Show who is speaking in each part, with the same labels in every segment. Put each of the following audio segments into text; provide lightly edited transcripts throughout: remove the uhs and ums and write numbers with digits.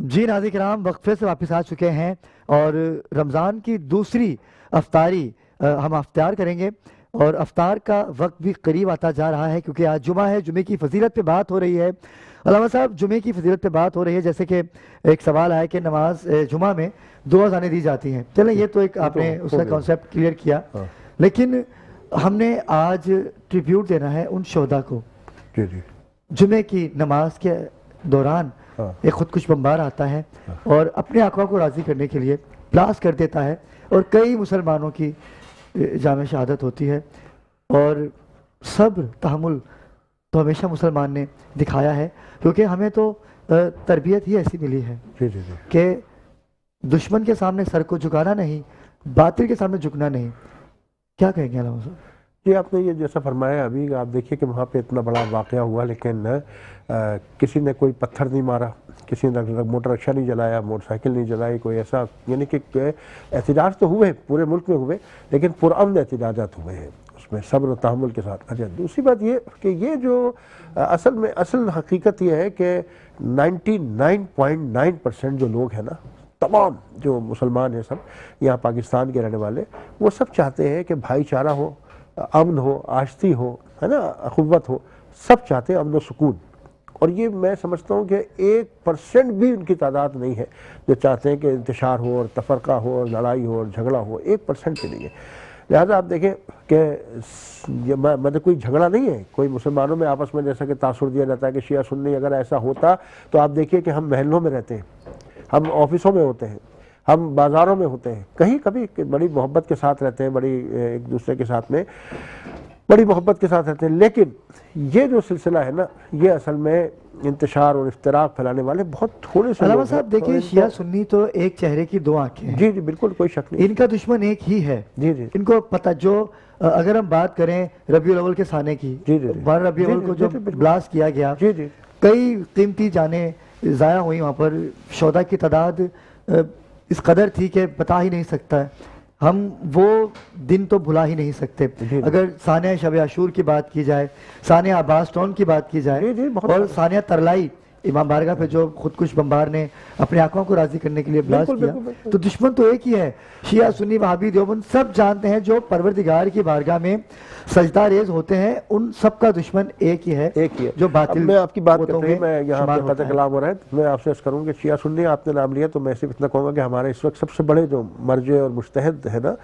Speaker 1: जी नाज़रीन किराम, वक्फे से वापस आ चुके हैं और रमज़ान की दूसरी अफ्तारी हम अफ्तार करेंगे और अफ्तार का वक्त भी करीब आता जा रहा है क्योंकि आज जुमा है। जुमे की फजीलत पे बात हो रही है। अल्लामा साहब, जुमे की फजीलत पे बात हो रही है, जैसे कि एक सवाल आया कि नमाज जुमा में 2 अज़ानें दी जाती हैं। चलें, ये तो एक आपने उसका कॉन्सेप्ट क्लियर किया, लेकिन हमने आज ट्रिब्यूट देना है उन शोहदा को। जुमे की नमाज के दौरान एक खुदकुश बमबार आता है और अपने आका को राज़ी करने के लिए ब्लास्ट कर देता है और कई मुसलमानों की जामे शहादत होती है। और सब्र तहमुल तो हमेशा मुसलमान ने दिखाया है, क्योंकि हमें तो तरबियत ही ऐसी मिली है कि दुश्मन के सामने सर को झुकाना नहीं, बातिल के सामने झुकना नहीं। क्या कहेंगे अल्लामा साहब?
Speaker 2: ये आपने ये जैसा फरमाया अभी, आप देखिए कि वहाँ पे इतना बड़ा वाक़या हुआ, लेकिन किसी ने कोई पत्थर नहीं मारा, किसी ने मोटर रिक्शा नहीं जलाया, मोटरसाइकिल नहीं जलाई, कोई ऐसा, यानी कि एहतजाज तो हुए, पूरे मुल्क में हुए, लेकिन पुरअमन एहतजाजात हुए हैं, उसमें सब्र और तहम्मुल के साथ। अच्छा, दूसरी बात ये कि ये जो असल हकीकत ये है कि 99.9% जो लोग हैं ना, तमाम जो मुसलमान हैं सब यहाँ पाकिस्तान के रहने वाले, वो सब चाहते हैं कि भाईचारा हो, अमन हो, आश्ती हो, है ना, अखुव्वत हो, सब चाहते हैं, अमन व सुकून। और ये मैं समझता हूँ कि 1% भी उनकी तादाद नहीं है जो चाहते हैं कि इंतशार हो और तफरका हो और लड़ाई हो और झगड़ा हो। 1% भी नहीं है। लिहाजा आप देखें कि मतलब कोई झगड़ा नहीं है, कोई मुसलमानों में आपस में जैसा कि तासुर दिया जाता है कि शिया सुन्नी, अगर ऐसा होता तो आप देखिए कि हम महलों में रहते हैं, हम ऑफिसों में होते हैं, हम बाज़ारों में होते हैं, कहीं कभी बड़ी मोहब्बत के साथ रहते हैं, बड़ी एक दूसरे के साथ में बड़ी मोहब्बत के साथ रहते हैं। लेकिन ये जो सिलसिला है ना, ये असल में इंतशार और इफ्तराक फैलाने वाले बहुत थोड़े से लोग हैं।
Speaker 1: साहब देखिए, शिया सुन्नी तो एक चेहरे की दो आंखें हैं।
Speaker 2: जी जी, बिल्कुल, कोई शक नहीं।
Speaker 1: इनका दुश्मन एक ही है।
Speaker 2: जी जी,
Speaker 1: इनको पता, जो अगर हम बात करें रबीउल अव्वल के साने की, 12 रबीउल अव्वल को जो ब्लास्ट किया गया,
Speaker 2: जी जी,
Speaker 1: कई कीमती जानें ज़ाया हुई, वहाँ पर शोहदा की तादाद इस कदर थी कि बता ही नहीं सकता है। हम वो दिन तो भुला ही नहीं सकते। अगर सानिया शब आशूर की बात की जाए, सानिया अब्बास टाउन की बात की जाए, और सानिया तरलाई इमाम बारगाह पे जो खुदकुश बमबार ने अपने आंखों को राजी करने के लिए ब्लास्ट किया, तो दुश्मन तो एक ही है। शिया सुन्नी वहाबी देवबंद सब जानते हैं, जो परवरदिगार की बारगाह में सजदा रेज होते हैं, उन सब का दुश्मन एक ही है, जो बातिल।
Speaker 2: मैं आपकी बात कर रही हूं, मैं यहाँ पे कतई कलाम हो रहा है, मैं आपसे अर्ज करूँ कि शिया सुन्नी आपने नाम लिया, तो मैं सिर्फ इतना कहूँगा कि हमारे इस वक्त सबसे बड़े जो मर्जे और मुज्तहिद है ना,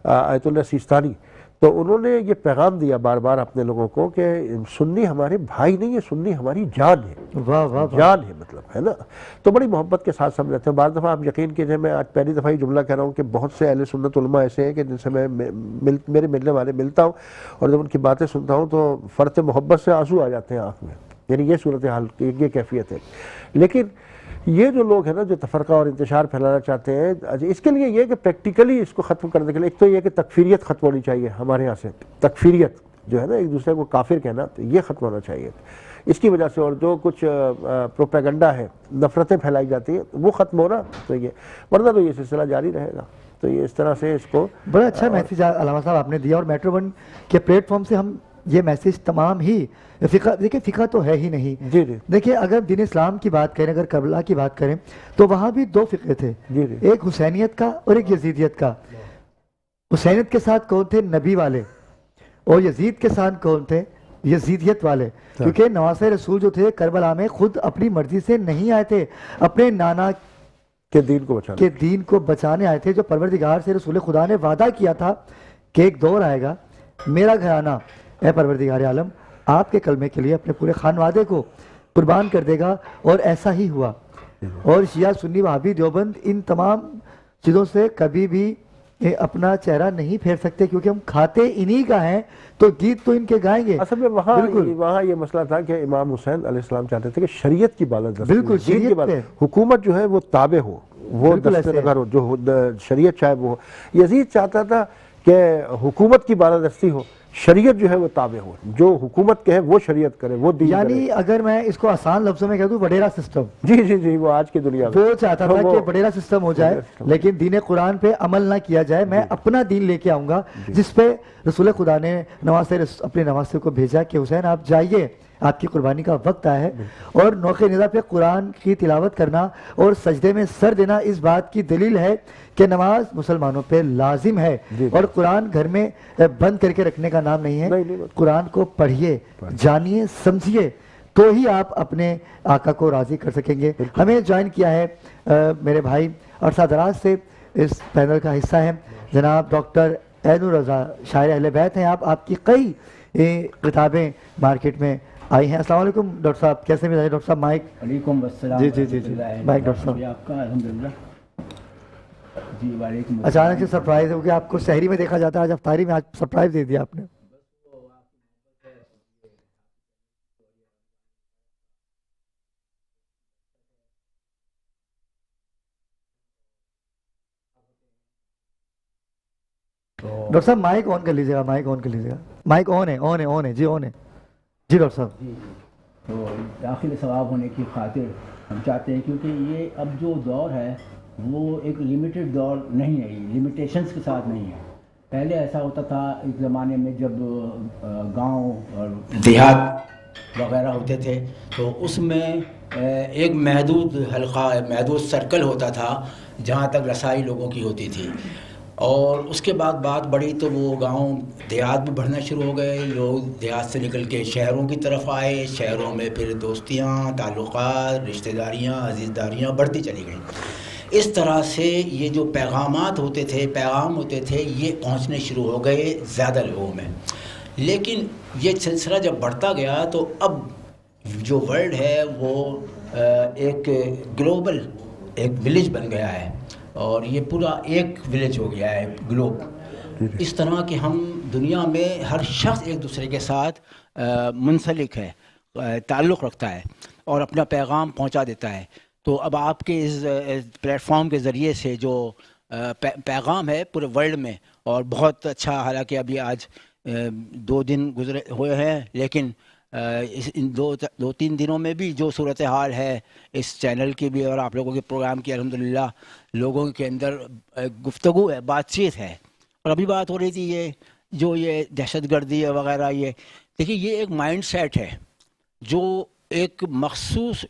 Speaker 2: आयतुल्लाह सिस्तानी, तो उन्होंने ये पैगाम दिया बार बार अपने लोगों को कि सुन्नी हमारे भाई नहीं है, सुन्नी हमारी जान है।
Speaker 1: वाह वाह,
Speaker 2: जान है, मतलब, है ना। तो बड़ी मोहब्बत के साथ सब रहते हैं। बार दफ़ा आप यकीन कीजिए, मैं आज पहली दफ़ा ये जुमला कह रहा हूँ कि बहुत से अहले सुन्नत उलमा ऐसे हैं कि जिनसे मैं मेरे मिलने वाले मिलता हूँ और जब उनकी बातें सुनता हूँ तो फ़र्त मोहब्बत से आंसू आ जाते हैं आँख में। यानी ये सूरत हाल, ये कैफियत है। लेकिन ये जो लोग हैं ना, जो तफरका और इंतशार फैलाना चाहते हैं, इसके लिए ये कि प्रैक्टिकली इसको ख़त्म करने के लिए एक तो ये कि तकफीरियत ख़त्म होनी चाहिए हमारे यहाँ से। तकफीरियत जो है ना, एक दूसरे को काफिर कहना, तो ये ख़त्म होना चाहिए इसकी वजह से। और जो कुछ प्रोपेगेंडा है, नफ़रतें फैलाई जाती हैं, वो ख़त्म हो रहा तो ये, वरना तो ये सिलसिला जारी रहेगा। तो ये इस तरह से इसको
Speaker 1: बड़ा अच्छा मैसेज अल्लामा साहब आपने दिया, और मेट्रो वन के प्लेटफॉर्म से हम ये मैसेज तमाम ही फ़िक़ा, देखिए फ़िक़ा तो है ही नहीं।
Speaker 2: जी जी,
Speaker 1: देखिए, अगर दीन इस्लाम की बात करें, अगर करबला की बात करें, तो वहाँ भी 2 फ़िक़े थे।
Speaker 2: जी जी,
Speaker 1: एक हुसैनियत का और एक यजीदियत का। हुसैनियत के साथ कौन थे? नबी वाले। और यजीद के साथ कौन थे? यजीदियत वाले। क्योंकि नवासे रसूल जो थे करबला में खुद अपनी मर्जी से नहीं आए थे, अपने नाना
Speaker 2: के दीन को बचाने
Speaker 1: आए थे। जो परवरदिगार से रसूल खुदा ने वादा किया था कि एक दौर आएगा, मेरा घराना ए परवरदिगार आलम आपके कलमे के लिए अपने पूरे खानवादे को कुर्बान कर देगा, और ऐसा ही हुआ। और शिया सुन्नी वहाबी देवबंद इन तमाम चीज़ों से कभी भी अपना चेहरा नहीं फेर सकते, क्योंकि हम खाते इन्हीं का हैं, तो गीत तो इनके गाएंगे।
Speaker 2: असल में वहाँ ये मसला था कि इमाम हुसैन अलैहिस्सलाम चाहते थे कि शरीयत की बालादस्ती,
Speaker 1: बिल्कुल शरीयत की बात,
Speaker 2: हुकूमत जो है वो ताबे हो, वो दस्तनगर हो, जो शरीयत चाहे वो। यजीद चाहता था कि हुकूमत की बालादस्ती हो, शरीयत जो है वो ताबे हो, जो हुकूमत कहे वो शरीयत करे, वो दीन
Speaker 1: यानी
Speaker 2: करे।
Speaker 1: अगर मैं इसको आसान लफ्जों में कह दूं, वडेरा सिस्टम।
Speaker 2: जी जी जी, वो आज की दुनिया में
Speaker 1: वो चाहता था कि वडेरा सिस्टम हो जाए, लेकिन दीन कुरान पे अमल ना किया जाए। मैं अपना दीन लेके आऊंगा, जिस पे रसूल खुदा ने अपने नवासे को भेजा कि हुसैन आप जाइए, आपकी कुर्बानी का वक्त आया है। और नौखे निदा पे कुरान की तिलावत करना और सजदे में सर देना इस बात की दलील है कि नमाज मुसलमानों पे लाजिम है।
Speaker 2: जी।
Speaker 1: और कुरान घर में बंद करके रखने का नाम नहीं है।
Speaker 2: नहीं।
Speaker 1: कुरान को पढ़िए, जानिए, समझिए, तो ही आप अपने आका को राजी कर सकेंगे। हमें ज्वाइन किया है मेरे भाई और सादराज से इस पैनल का हिस्सा है जनाब डॉक्टर ऐनुर रज़ा, शायर अहले बैत हैं आप। आपकी कई किताबें मार्केट में आई हैं। अस्सलाम वालेकुम डॉक्टर साहब, कैसे मिजाज डॉक्टर साहब? माइक।
Speaker 3: वालेकुम अस्सलाम।
Speaker 1: जी माइक डॉक्टर साहब।
Speaker 3: आपका अल्हम्दुलिल्लाह जी। वालेकुम।
Speaker 1: अचानक से सरप्राइज है क्योंकि आपको शहरी में देखा जाता है, आज अफ्तारी में आज सरप्राइज दे दिया आपने। डॉक्टर साहब माइक ऑन कर लीजिएगा, माइक ऑन कर लीजिएगा। माइक ऑन है, ऑन है, ऑन है जी, ऑन है जी डॉक्टर साहब।
Speaker 3: जी। तो दाखिल सवाब होने की खातिर हम चाहते हैं, क्योंकि ये अब जो दौर है वो एक लिमिटेड दौर नहीं है, लिमिटेशंस के साथ नहीं है। पहले ऐसा होता था एक ज़माने में जब गांव और देहात वगैरह होते थे तो उसमें एक महदूद हल्का, महदूद सर्कल होता था जहाँ तक रसाई लोगों की होती थी। और उसके बाद बात बढ़ी तो वो गांव देहात में बढ़ना शुरू हो गए, लोग देहात से निकल के शहरों की तरफ आए, शहरों में फिर दोस्तियाँ, ताल्लुकात, रिश्तेदारियाँ, अजीज़दारियाँ बढ़ती चली गईं। इस तरह से ये जो पैगाम होते थे ये पहुंचने शुरू हो गए ज़्यादा लोगों में। लेकिन ये सिलसिला जब बढ़ता गया तो अब जो वर्ल्ड है वो एक ग्लोबल एक विलेज बन गया है और ये पूरा एक विलेज हो गया है, ग्लोब। इस तरह कि हम दुनिया में हर शख्स एक दूसरे के साथ मुंसलिक है, ताल्लुक़ रखता है और अपना पैगाम पहुंचा देता है। तो अब आपके इस प्लेटफॉर्म के ज़रिए से जो पैगाम है पूरे वर्ल्ड में, और बहुत अच्छा, हालांकि अभी आज 2 दिन गुजरे हुए हैं, लेकिन इन दो तीन दिनों में भी जो सूरत हाल है इस चैनल की भी और आप लोगों के प्रोग्राम की, अल्हम्दुलिल्लाह लोगों के अंदर गुफ्तगू है, बातचीत है। और अभी बात हो रही थी ये दहशतगर्दी वगैरह, ये देखिए ये एक माइंड सेट है जो एक मखसूस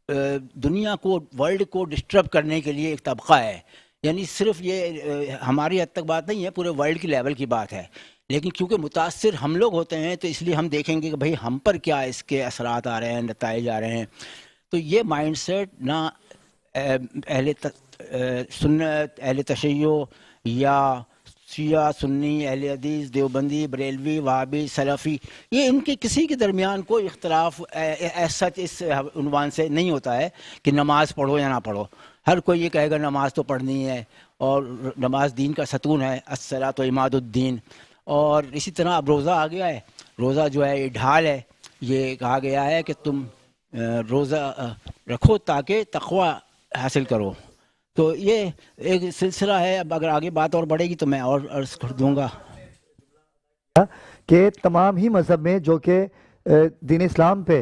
Speaker 3: दुनिया को, वर्ल्ड को डिस्टर्ब करने के लिए एक तबका है। यानी सिर्फ ये हमारी हद तक बात नहीं है, पूरे वर्ल्ड की लेवल की बात है। लेकिन क्योंकि मुतासिर हम लोग होते हैं तो इसलिए हम देखेंगे कि भाई हम पर क्या इसके असरात आ रहे हैं, नताइज आ रहे हैं। तो ये माइंडसेट ना सुन्नत, अहले तशय्यो या शिया, सुन्नी, अहले हदीस, देवबंदी, बरेलवी, वहाबी, सलफ़ी, ये इनके किसी के दरमियान कोई इख्तलाफ ऐसा इस उन्वान से नहीं होता है कि नमाज़ पढ़ो या ना पढ़ो। हर कोई ये कहेगा नमाज तो पढ़नी है और नमाज दीन का सतून है, अस्सलातु इमादुद्दीन। और इसी तरह अब रोज़ा आ गया है, रोज़ा जो है ये ढाल है। ये कहा गया है कि तुम रोज़ा रखो ताकि तक़वा हासिल करो। तो ये एक सिलसिला है। अब अगर आगे बात और बढ़ेगी तो मैं और अर्ज़ कर दूँगा
Speaker 1: कि तमाम ही मज़हब में जो कि दीन इस्लाम पे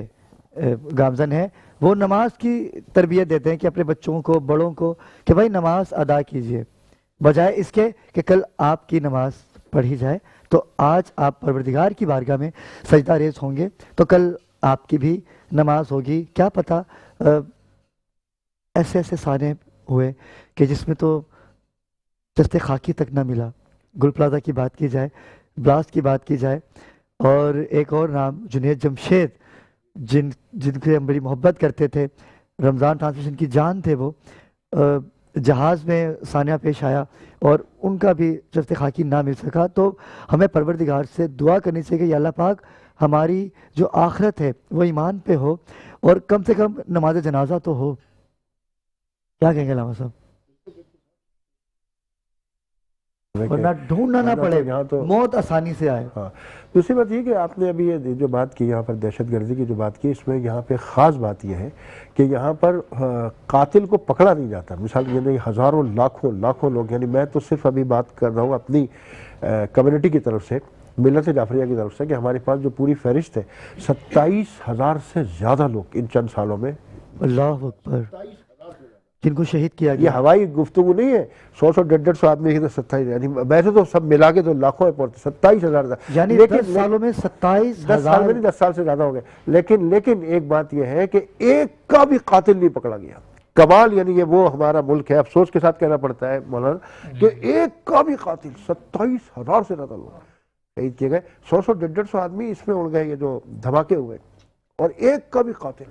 Speaker 1: गामजन है वो नमाज की तरबियत देते हैं कि अपने बच्चों को, बड़ों को, कि भाई नमाज अदा कीजिए, बजाय इसके कि कल आपकी नमाज पढ़ी जाए। तो आज आप परवरदिगार की बारगाह में सजदा रेज़ होंगे तो कल आपकी भी नमाज होगी। क्या पता ऐसे ऐसे साने हुए कि जिसमें तो दस्ते खाकी तक ना मिला। गुल प्लाजा की बात की जाए, ब्लास्ट की बात की जाए, और एक और नाम जुनैद जमशेद जिनके हम बड़ी मोहब्बत करते थे, रमज़ान ट्रांसमिशन की जान थे, वो जहाज़ में सानिया पेश आया और उनका भी दस्ते खाकी ना मिल सका। तो हमें परवरदिगार से दुआ करनी चाहिए कि या अल्लाह पाक हमारी जो आखिरत है वो ईमान पे हो और कम से कम नमाज जनाजा तो हो। क्या कहेंगे लामा साहब? वरना ढूंढना ना पड़े, तो मौत आसानी से आए।
Speaker 2: हाँ, दूसरी बात ये कि आपने अभी ये जो बात की यहाँ पर दहशतगर्दी की जो बात की, इसमें यहाँ पे ख़ास बात यह है कि यहाँ पर कातिल को पकड़ा नहीं जाता। मिसाल ये नहीं, हज़ारों लाखों लोग, यानी मैं तो सिर्फ अभी बात कर रहा हूँ अपनी कम्युनिटी की तरफ से, मिल्लत जाफरिया की तरफ से, कि हमारे पास जो पूरी फहरिस्त है 27,000 से ज़्यादा लोग इन चंद सालों में।
Speaker 1: अल्लाह अकबर, जिनको शहीद किया
Speaker 2: ये
Speaker 1: गया।
Speaker 2: हवाई गुफ्तगू नहीं है। 100 150 150 की तो 27, यानी वैसे तो सब मिला के तो लाखों में पड़ते, 27,000 था।
Speaker 1: यानी
Speaker 2: लेकिन
Speaker 1: 10 सालों में
Speaker 2: 10 साल में नहीं, 10 साल से ज्यादा हो गए। लेकिन एक बात यह है कि एक का भी कातिल नहीं पकड़ा गया। कमाल, यानी ये वो हमारा मुल्क है, अफसोस के साथ कहना पड़ता है मौलाना, कि एक का भी कातिल, 27,000 से ज्यादा लोग शहीद किए गए। 100 150 आदमी इसमें उड़ गए, ये जो धमाके हुए, और एक का भी कातिल।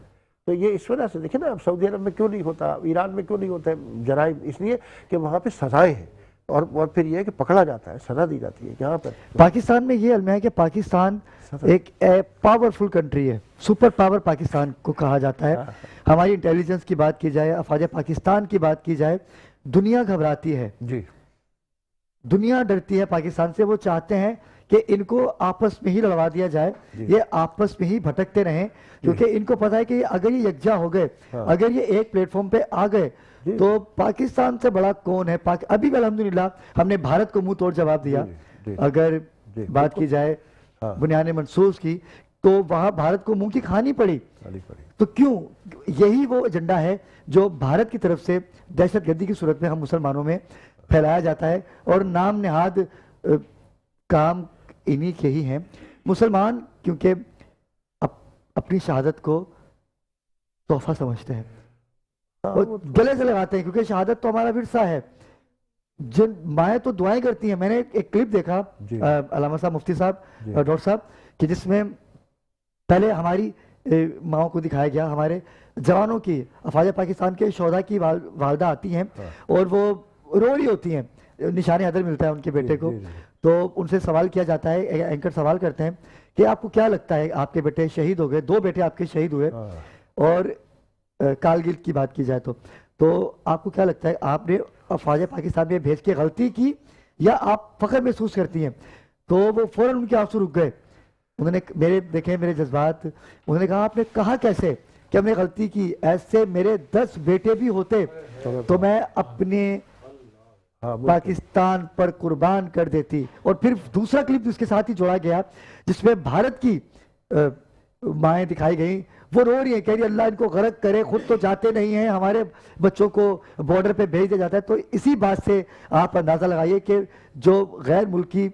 Speaker 2: तो ये इस वजह से देखिए ना, अब सऊदी अरब में क्यों नहीं होता, ईरान में क्यों नहीं होता है जराइम, इसलिए कि वहाँ पे सजाएं हैं, और फिर ये है कि पकड़ा जाता है, सजा दी जाती है। यहाँ पर
Speaker 1: पाकिस्तान में ये अलमिया है कि पाकिस्तान एक पावरफुल कंट्री है, सुपर पावर पाकिस्तान को कहा जाता है। हमारी इंटेलिजेंस की बात की जाए, अफवाज पाकिस्तान की बात की जाए, दुनिया घबराती है
Speaker 2: जी,
Speaker 1: दुनिया डरती है पाकिस्तान से। वो चाहते हैं कि इनको आपस में ही लड़वा दिया जाए, ये आपस में ही भटकते रहें, क्योंकि इनको पता है कि अगर ये यकजा हो गए, अगर ये एक प्लेटफॉर्म पे आ गए, तो पाकिस्तान से बड़ा कौन है। अभी भी अल्हम्दुलिल्लाह हमने भारत को मुंह तोड़ जवाब दिया। अगर बात की जाए बुनियाद मंसूस की, तो वहां भारत को मुंह की खानी पड़ी। तो क्यों? यही वो एजेंडा है जो भारत की तरफ से दहशतगर्दी की सूरत में हम मुसलमानों में फैलाया जाता है, और नाम नेहाद काम इन्हीं के ही हैं। मुसलमान क्योंकि अपनी शहादत को तोहफा समझते हैं और गले से लगाते हैं, क्योंकि शहादत तो हमारा विरसा है। जिन माएँ तो दुआएं करती हैं। मैंने एक क्लिप देखा अल्लामा साहब, मुफ्ती साहब, डॉक्टर साहब, कि जिसमें पहले हमारी माओं को दिखाया गया, हमारे जवानों की, अफवाज पाकिस्तान के शोधा की वालदा आती हैं और वो रो रही होती हैं, निशान हैदर मिलता है उनके बेटे को। तो उनसे सवाल किया जाता है, एंकर सवाल करते हैं कि आपको क्या लगता है, आपके बेटे शहीद हो गए, 2 बेटे आपके शहीद हुए, और कारगिल की बात की जाए तो आपको क्या लगता है, आपने अफवाज पाकिस्तान में भेज के गलती की या आप फख्र महसूस करती हैं? तो वो फौरन उनके आंसू रुक गए। उन्होंने मेरे जज्बात, उन्होंने कहा आपने कहा कैसे कि हमने गलती की, ऐसे मेरे 10 बेटे भी होते तो मैं अपने पाकिस्तान पर कुर्बान कर देती। और फिर दूसरा क्लिप उसके साथ ही जोड़ा गया जिसमें भारत की माएँ दिखाई गई, वो रो रही है, कह रही अल्लाह इनको गरक करे, खुद तो जाते नहीं हैं, हमारे बच्चों को बॉर्डर पे भेज दिया जाता है। तो इसी बात से आप अंदाजा लगाइए कि जो गैर मुल्की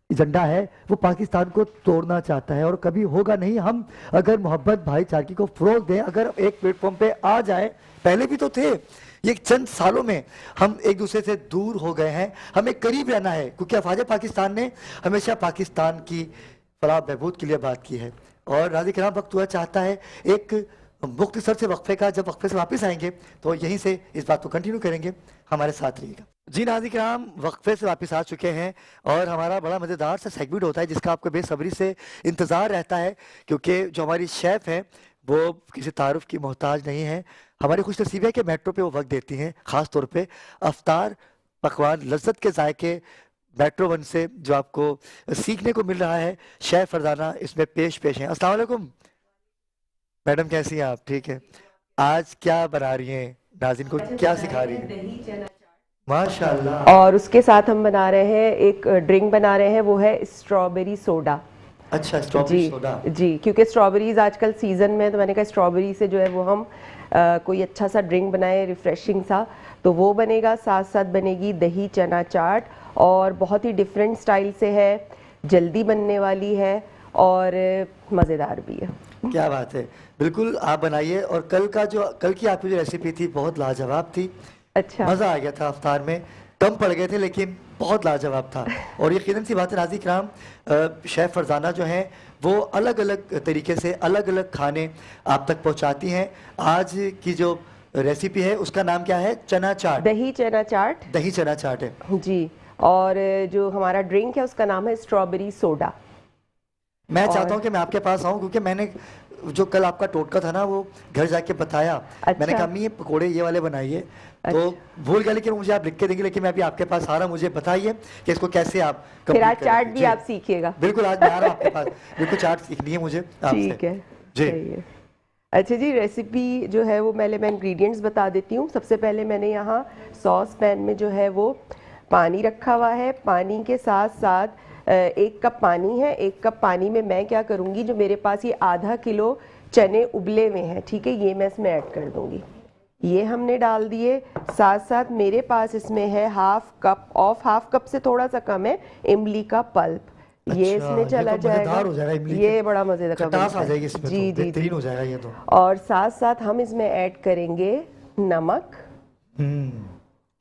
Speaker 1: एजेंडा है वो पाकिस्तान को तोड़ना चाहता है, और कभी होगा नहीं। हम अगर मोहब्बत भाईचारगी को फरोग दें, अगर एक प्लेटफॉर्म पे आ जाए, पहले भी तो थे, ये चंद सालों में हम एक दूसरे से दूर हो गए हैं। हमें करीब रहना है, क्योंकि अफवाज पाकिस्तान ने हमेशा पाकिस्तान की फलाह बहबूद के लिए बात की है। और नाज़रीन किराम, वक्त हुआ चाहता है एक मुख्तसर से वक्फे का। जब वक्फे से वापस आएंगे तो यहीं से इस बात को कंटिन्यू करेंगे, हमारे साथ रहिएगा। जी नाज़रीन किराम, वक्फे से वापस आ चुके हैं और हमारा बड़ा मज़ेदार सा सेगमेंट होता है जिसका आपको बेसब्री से इंतज़ार रहता है, क्योंकि जो हमारी शेफ़ हैं वो किसी तारुफ की मोहताज नहीं है। हमारी खुश नसीब है कि मेट्रो पे वो वक्त देती हैं, ख़ास तौर पे अफ्तार पकवान लज्जत के जायके मेट्रो 1 से जो आपको सीखने को मिल रहा है। शेफ फरजाना इसमें पेश हैं। अस्सलाम वालेकुम मैडम, कैसी हैं आप? ठीक है, आज क्या बना रही हैं, नाज़रीन को क्या सिखा रही हैं? माशाल्लाह।
Speaker 4: और उसके साथ हम बना रहे हैं एक ड्रिंक बना रहे हैं, वो है स्ट्रॉबेरी सोडा।
Speaker 1: अच्छा, स्ट्रॉबेरी सोडा।
Speaker 4: जी, क्योंकि स्ट्रॉबेरीज आजकल सीजन में, तो मैंने कहा स्ट्रॉबेरी से जो है वो हम कोई अच्छा सा ड्रिंक बनाए, रिफ्रेशिंग सा, तो वो बनेगा। साथ साथ बनेगी दही चना चाट, और बहुत ही डिफरेंट स्टाइल से है, जल्दी बनने वाली है और मज़ेदार भी है।
Speaker 1: क्या बात है, बिल्कुल आप बनाइए। और कल की आपकी जो रेसिपी थी बहुत लाजवाब थी।
Speaker 4: अच्छा,
Speaker 1: मज़ा आ गया था। अफ्तार में कम पड़ गए थे लेकिन बहुत लाजवाब था। और यकीनन सी बात है नाज़रीन किराम, शेफ़ फरजाना जो हैं वो अलग अलग तरीके से अलग अलग खाने आप तक पहुंचाती हैं। आज की जो रेसिपी है उसका नाम क्या है? चना चाट,
Speaker 4: दही चना चाट।
Speaker 1: दही चना चाट है जी।
Speaker 4: और जो हमारा ड्रिंक है उसका नाम है स्ट्रॉबेरी सोडा।
Speaker 1: मैं चाहता हूँ कि मैं आपके पास आऊँ, क्योंकि मैंने जो कल आपका टोटका था ना वो घर जाके बताया।
Speaker 4: अच्छा।
Speaker 1: मैंने कहा अम्मी ये पकोड़े ये वाले बनाइए, तो भूल गया, लेकिन मुझे आप लिख के देंगे। लेकिन मैं अभी आपके पास आ रहा हूँ, मुझे बताइए कि इसको कैसे आप
Speaker 4: फिर आज चाट भी आप सीखिएगा।
Speaker 1: बिल्कुल, आज मैं आ रहा हूँ आपके पास, बिल्कुल चाट सीखनी है मुझे आपसे।
Speaker 4: ठीक है
Speaker 1: जी।
Speaker 4: अच्छा जी, रेसिपी जो है वो मैं इंग्रेडिएंट्स बता देती हूँ। सबसे पहले मैंने यहाँ सॉस पैन में जो है वो पानी रखा हुआ है। पानी के साथ साथ 1 कप पानी है। 1 कप पानी में मैं क्या करूँगी, जो मेरे पास ये आधा किलो चने उबले हुए हैं, ठीक है, ये मैं इसमें ऐड कर दूँगी। ये हमने डाल दिए। साथ साथ मेरे पास इसमें है हाफ कप से थोड़ा सा कम है इमली का पल्प। ये
Speaker 1: अच्छा,
Speaker 4: इसमें चला
Speaker 1: तो मजेदार हो जाएगा
Speaker 4: जाएगा।
Speaker 1: इमली
Speaker 4: ये
Speaker 1: के
Speaker 4: बड़ा मजेदार
Speaker 1: खटास
Speaker 4: बनता
Speaker 1: आ
Speaker 4: है।
Speaker 1: जाएगी इसमें,
Speaker 4: जी
Speaker 1: तो
Speaker 4: जी
Speaker 1: बेहतरीन
Speaker 4: जी।
Speaker 1: हो जाएगा ये तो।
Speaker 4: और साथ साथ हम इसमें ऐड करेंगे नमक,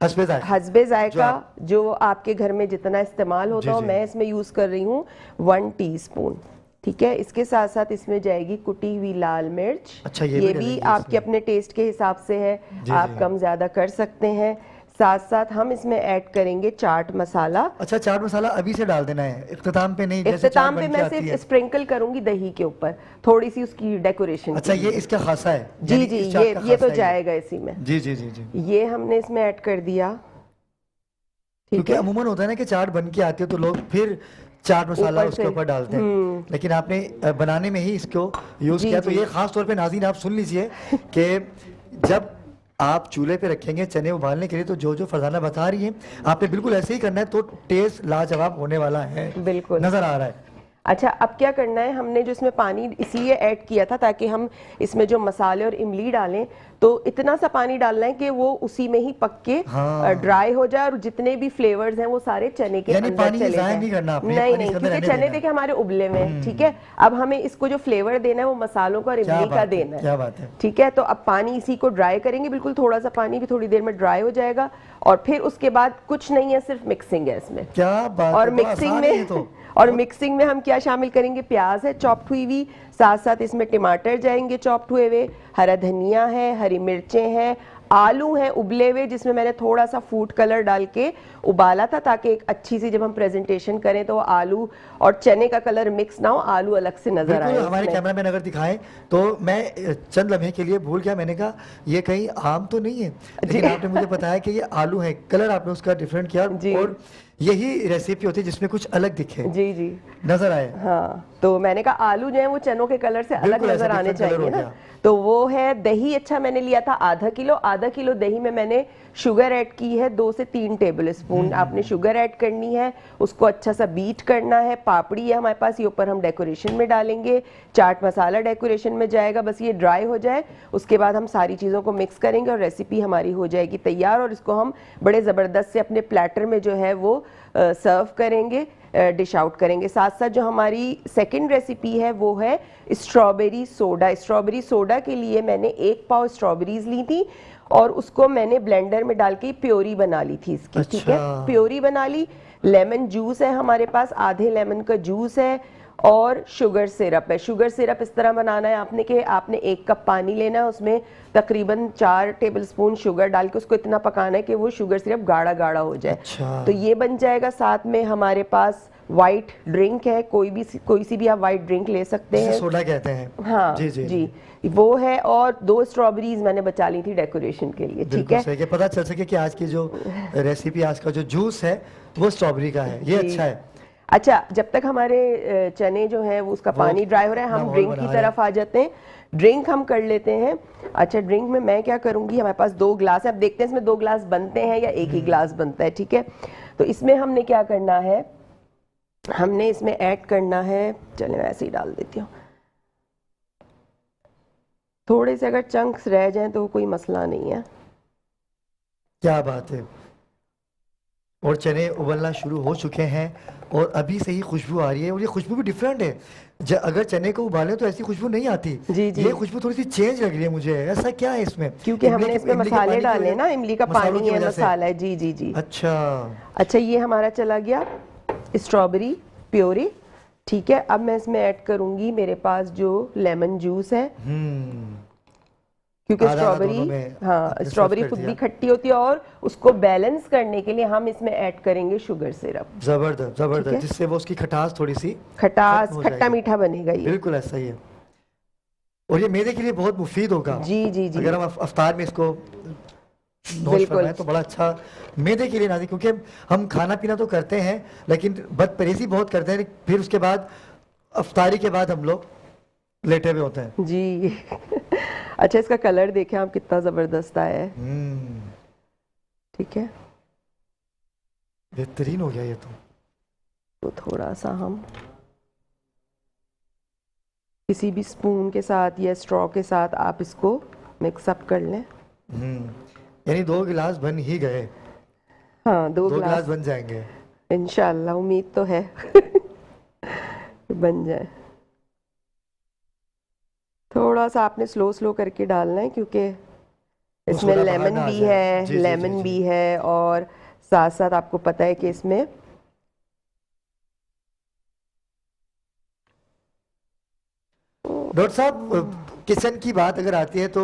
Speaker 1: हस्बे जायका।
Speaker 4: हस्बे जायका, जो आपके घर में जितना इस्तेमाल होता
Speaker 1: जी,
Speaker 4: हो।
Speaker 1: जी।
Speaker 4: मैं इसमें यूज़ कर रही हूँ 1 टीस्पून। ठीक है, इसके साथ साथ इसमें जाएगी कुटी हुई लाल मिर्च।
Speaker 1: अच्छा, ये भी
Speaker 4: भी
Speaker 1: डलेगी
Speaker 4: आपके
Speaker 1: इसमें।
Speaker 4: अपने टेस्ट के हिसाब से है,
Speaker 1: जी,
Speaker 4: आप
Speaker 1: जी।
Speaker 4: कम ज़्यादा कर सकते हैं। साथ साथ हम इसमें ऐड करेंगे चाट मसाला।
Speaker 1: अच्छा, चाट मसाला अभी से डाल देना है, इख्तिताम पे नहीं, जैसे चाट
Speaker 4: इख्तिताम पे
Speaker 1: बन के
Speaker 4: मैं
Speaker 1: आती है।
Speaker 4: सिर्फ स्प्रिंकल करूंगी दही के ऊपर, थोड़ी सी उसकी डेकोरेशन।
Speaker 1: अच्छा, ये इसका खासा है।
Speaker 4: जी
Speaker 1: यानी
Speaker 4: जी,
Speaker 1: इस चाट का
Speaker 4: ये तो
Speaker 1: खासा है
Speaker 4: जाएगा इसी में।
Speaker 1: जी जी जी जी।
Speaker 4: ये हमने इसमें ऐड कर दिया। ठीक
Speaker 1: क्योंकि
Speaker 4: है,
Speaker 1: अमूमन होता है ना कि चाट बन के आती है तो लोग फिर चाट मसाला
Speaker 4: ऊपर
Speaker 1: उसके
Speaker 4: से।
Speaker 1: ऊपर डालते हैं, लेकिन आपने बनाने में ही इसको यूज
Speaker 4: जी,
Speaker 1: किया। तो
Speaker 4: जी।
Speaker 1: ये खास तौर पे नाज़रीन आप सुन लीजिए कि जब आप चूल्हे पे रखेंगे चने उबालने के लिए, तो जो जो फरजाना बता रही है आपने बिल्कुल ऐसे ही करना है, तो टेस्ट लाजवाब होने वाला है,
Speaker 4: बिल्कुल
Speaker 1: नजर आ रहा है।
Speaker 4: अच्छा, अब क्या करना है, हमने जो इसमें पानी इसलिए ऐड किया था ताकि हम इसमें जो मसाले और इमली डालें तो इतना सा पानी डालना है कि वो उसी में ही पक के
Speaker 1: हाँ।
Speaker 4: ड्राई हो जाए और जितने भी फ्लेवर्स हैं वो सारे चने के
Speaker 1: यानी
Speaker 4: अंदर
Speaker 1: पानी
Speaker 4: चले
Speaker 1: ज़ाया
Speaker 4: जाएं।
Speaker 1: नहीं करना आपने,
Speaker 4: नहीं
Speaker 1: पानी
Speaker 4: नहीं,
Speaker 1: इसके अंदर
Speaker 4: क्योंकि
Speaker 1: रहने
Speaker 4: चने
Speaker 1: देना है।
Speaker 4: देखिए हमारे उबले हुए हैं। ठीक है, अब हमें इसको जो फ्लेवर देना है वो मसालों का और
Speaker 1: क्या
Speaker 4: इमली का
Speaker 1: बात है,
Speaker 4: देना है।
Speaker 1: क्या बात है।
Speaker 4: ठीक है, तो अब पानी इसी को ड्राई करेंगे, बिल्कुल थोड़ा सा पानी भी थोड़ी देर में ड्राई हो जाएगा और फिर उसके बाद कुछ नहीं है, सिर्फ मिक्सिंग है इसमें।
Speaker 1: क्या बात
Speaker 4: और
Speaker 1: है, बड़ा
Speaker 4: मिक्सिंग
Speaker 1: आसान है ये
Speaker 4: में
Speaker 1: तो।
Speaker 4: और मिक्सिंग में हम क्या शामिल करेंगे, प्याज है चॉप्ड हुई हुई, साथ साथ इसमें टमाटर जाएंगे चॉप्ड हुए हुए, हरा धनिया है, हरी मिर्चें हैं, आलू हैं उबले हुए जिसमें मैंने थोड़ा सा फूड कलर डाल के उबाला था ताकि एक अच्छी सी जब हम प्रेजेंटेशन करें तो आलू और चने का कलर मिक्स ना हो, आलू अलग से नजर आए।
Speaker 1: बिल्कुल, हमारे
Speaker 4: इसमें।
Speaker 1: कैमरामैन अगर दिखाएं तो मैं चंद लम्हे के लिए भूल गया, मैंने कहा ये कहीं आम तो नहीं है, लेकिन आपने मुझे बताया कि ये आलू है, कलर आपने उसका डिफरेंट किया
Speaker 4: जी।
Speaker 1: और यही रेसिपी होती है जिसमें कुछ अलग दिखे,
Speaker 4: जी जी,
Speaker 1: नजर आए।
Speaker 4: हाँ, तो मैंने कहा आलू जो है वो चनों के कलर से अलग
Speaker 1: बिल्कुल ऐसा
Speaker 4: नजर आने
Speaker 1: different colour
Speaker 4: चाहिए
Speaker 1: हो
Speaker 4: ना।
Speaker 1: गया।
Speaker 4: तो वो है दही। अच्छा, मैंने लिया था आधा किलो दही में मैंने शुगर ऐड की है 2 से 3 टेबल स्पून। आपने शुगर ऐड करनी है, उसको अच्छा सा बीट करना है। पापड़ी है हमारे पास, ये ऊपर हम डेकोरेशन में डालेंगे, चाट मसाला डेकोरेशन में जाएगा। बस ये ड्राई हो जाए उसके बाद हम सारी चीज़ों को मिक्स करेंगे और रेसिपी हमारी हो जाएगी तैयार और इसको हम बड़े ज़बरदस्त से अपने प्लेटर में जो है वो सर्व करेंगे, डिश आउट करेंगे। साथ साथ जो हमारी सेकंड रेसिपी है वो है स्ट्रॉबेरी सोडा। स्ट्रॉबेरी सोडा के लिए मैंने 1 पाव स्ट्रॉबेरीज ली थी और उसको मैंने ब्लेंडर में डाल के प्योरी बना ली थी इसकी। ठीक है,
Speaker 1: अच्छा।
Speaker 4: प्योरी बना ली। लेमन जूस है हमारे पास, आधे लेमन का जूस है और शुगर सिरप है। शुगर सिरप इस तरह बनाना है आपने कि आपने 1 कप पानी लेना है, उसमें तकरीबन 4 टेबलस्पून शुगर डाल के उसको इतना पकाना है कि वो शुगर सिरप गाढ़ा गाढ़ा हो जाए।
Speaker 1: अच्छा।
Speaker 4: तो ये बन जाएगा। साथ में हमारे पास वाइट ड्रिंक है, कोई सी भी आप वाइट ड्रिंक ले सकते
Speaker 1: जिसे
Speaker 4: हैं।
Speaker 1: सोडा कहते हैं।
Speaker 4: हाँ
Speaker 1: जी जी जी।
Speaker 4: वो है। और 2 स्ट्रॉबेरीज मैंने बचा ली थी डेकोरेशन के लिए। ठीक
Speaker 1: बिल्कुल
Speaker 4: है,
Speaker 1: सही, कि पता चल सके कि आज की जो रेसिपी, आज का जो जूस है वो स्ट्रॉबेरी का है, ये
Speaker 4: जी।
Speaker 1: अच्छा है।
Speaker 4: अच्छा, जब तक हमारे चने जो है वो उसका पानी ड्राई हो रहा है, हम
Speaker 1: माहौल
Speaker 4: ड्रिंक
Speaker 1: बना
Speaker 4: की
Speaker 1: रहे हैं।
Speaker 4: तरफ आ जाते हैं। ड्रिंक हम कर लेते हैं। अच्छा, ड्रिंक में मैं क्या करूंगी, हमारे पास 2 ग्लास है, अब देखते हैं इसमें 2 ग्लास बनते हैं या एक ही ग्लास बनता है। ठीक है, तो इसमें हमने क्या करना है, हमने इसमें ऐड करना है, चले मैं ऐसे ही डाल देती हूँ, थोड़े से अगर चंक्स रह जाएं तो कोई मसला नहीं है।
Speaker 1: क्या बात है। और चने उबलना शुरू हो चुके हैं और अभी से ही खुशबू आ रही है और ये खुशबू भी डिफरेंट है। अगर चने को उबालें तो ऐसी खुशबू नहीं आती।
Speaker 4: जी, जी।
Speaker 1: ये खुशबू थोड़ी सी चेंज लग रही है मुझे, ऐसा क्या है इसमें?
Speaker 4: क्योंकि
Speaker 1: इमली
Speaker 4: हमने
Speaker 1: के-
Speaker 4: इसमें
Speaker 1: इमली के
Speaker 4: मसाले
Speaker 1: पानी की
Speaker 4: डाले
Speaker 1: वजह-
Speaker 4: ना, इमली का
Speaker 1: मसालों
Speaker 4: पानी
Speaker 1: की
Speaker 4: है,
Speaker 1: वजह से।
Speaker 4: मसाला है। जी जी जी।
Speaker 1: अच्छा।
Speaker 4: अच्छा, ये हमारा चला गया स्ट्रॉबेरी प्योरी। ठीक है, अब मैं इसमें ऐड करूंगी मेरे पास जो लेमन जूस है, क्योंकि
Speaker 1: आधा-आधा
Speaker 4: स्ट्रॉबेरी,
Speaker 1: दोनों में
Speaker 4: हाँ,
Speaker 1: आपने
Speaker 4: स्ट्रॉबेरी
Speaker 1: सर्व कर
Speaker 4: खुद
Speaker 1: दिया।
Speaker 4: भी खट्टी होती है और उसको बैलेंस करने के लिए हम इसमें ऐड करेंगे शुगर सिरप।
Speaker 1: जबरदस्त
Speaker 4: ठीक है।
Speaker 1: जबरदस्त, जिससे वो उसकी खटास थोड़ी सी
Speaker 4: खटास
Speaker 1: खत्म हो
Speaker 4: खट्टा
Speaker 1: जाएगी।
Speaker 4: मीठा बनेगा ये।
Speaker 1: बिल्कुल ऐसा ही है और ये मैदे के लिए बहुत मुफीद होगा।
Speaker 4: जी जी जी,
Speaker 1: अगर हम अफ्तार में इसको नोश
Speaker 4: बिल्कुल।
Speaker 1: फरमाएं तो बड़ा अच्छा मैदे के लिए नाज़ी, क्योंकि हम खाना पीना तो करते हैं लेकिन बदपरहेज़ी बहुत करते हैं, फिर उसके बाद अफ्तारी के बाद हम लोग लेटे हुए होते हैं।
Speaker 4: जी अच्छा, इसका कलर देखें आप कितना जबरदस्त आया है। ठीक है,
Speaker 1: बेहतरीन हो गया ये
Speaker 4: तो थोड़ा सा हम किसी भी स्पून के साथ या स्ट्रॉ के साथ आप इसको मिक्स अप कर लें।
Speaker 1: यानी 2 गिलास बन ही गए,
Speaker 4: हाँ 2
Speaker 1: 2 गिलास
Speaker 4: गिलास
Speaker 1: बन जाएंगे।
Speaker 4: इंशाल्लाह, उम्मीद तो है बन जाए। थोड़ा सा आपने स्लो स्लो करके डालना है क्योंकि इसमें
Speaker 1: सोडा बाहर
Speaker 4: लेमन
Speaker 1: ना आ
Speaker 4: भी
Speaker 1: जाए।
Speaker 4: है,
Speaker 1: जी, जी,
Speaker 4: लेमन
Speaker 1: जी,
Speaker 4: भी
Speaker 1: जी।
Speaker 4: है, और साथ साथ आपको पता है कि इसमें
Speaker 1: डॉक्टर साहब किचन की बात अगर आती है तो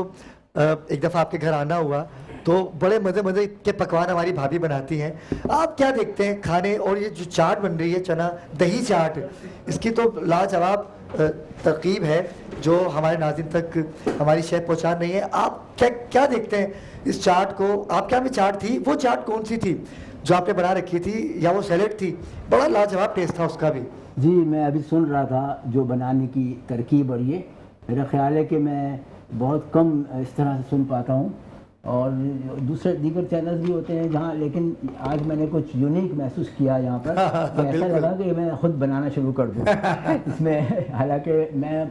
Speaker 1: एक दफ़ा आपके घर आना हुआ तो बड़े मज़े मज़े के पकवान हमारी भाभी बनाती हैं। आप क्या देखते हैं खाने, और ये जो चाट बन रही है चना दही चाट, इसकी तो लाजवाब तरकीब है जो हमारे नाज़रीन तक हमारी शेफ पहुंचा रही है। आप क्या क्या देखते हैं इस चाट को? आपके यहाँ में चाट थी, वो चाट कौन सी थी जो आपने बना रखी थी, या वो सैलेड थी? बड़ा लाजवाब टेस्ट था उसका भी।
Speaker 3: जी, मैं अभी सुन रहा था जो बनाने की तरकीब, और ये मेरा ख्याल है कि मैं बहुत कम इस तरह से सुन पाता हूँ, और दूसरे दीगर चैनल्स भी होते हैं जहाँ, लेकिन आज मैंने कुछ यूनिक महसूस किया यहाँ पर कि ऐसा लगा कि मैं खुद बनाना शुरू कर दूँ इसमें। हालांकि मैं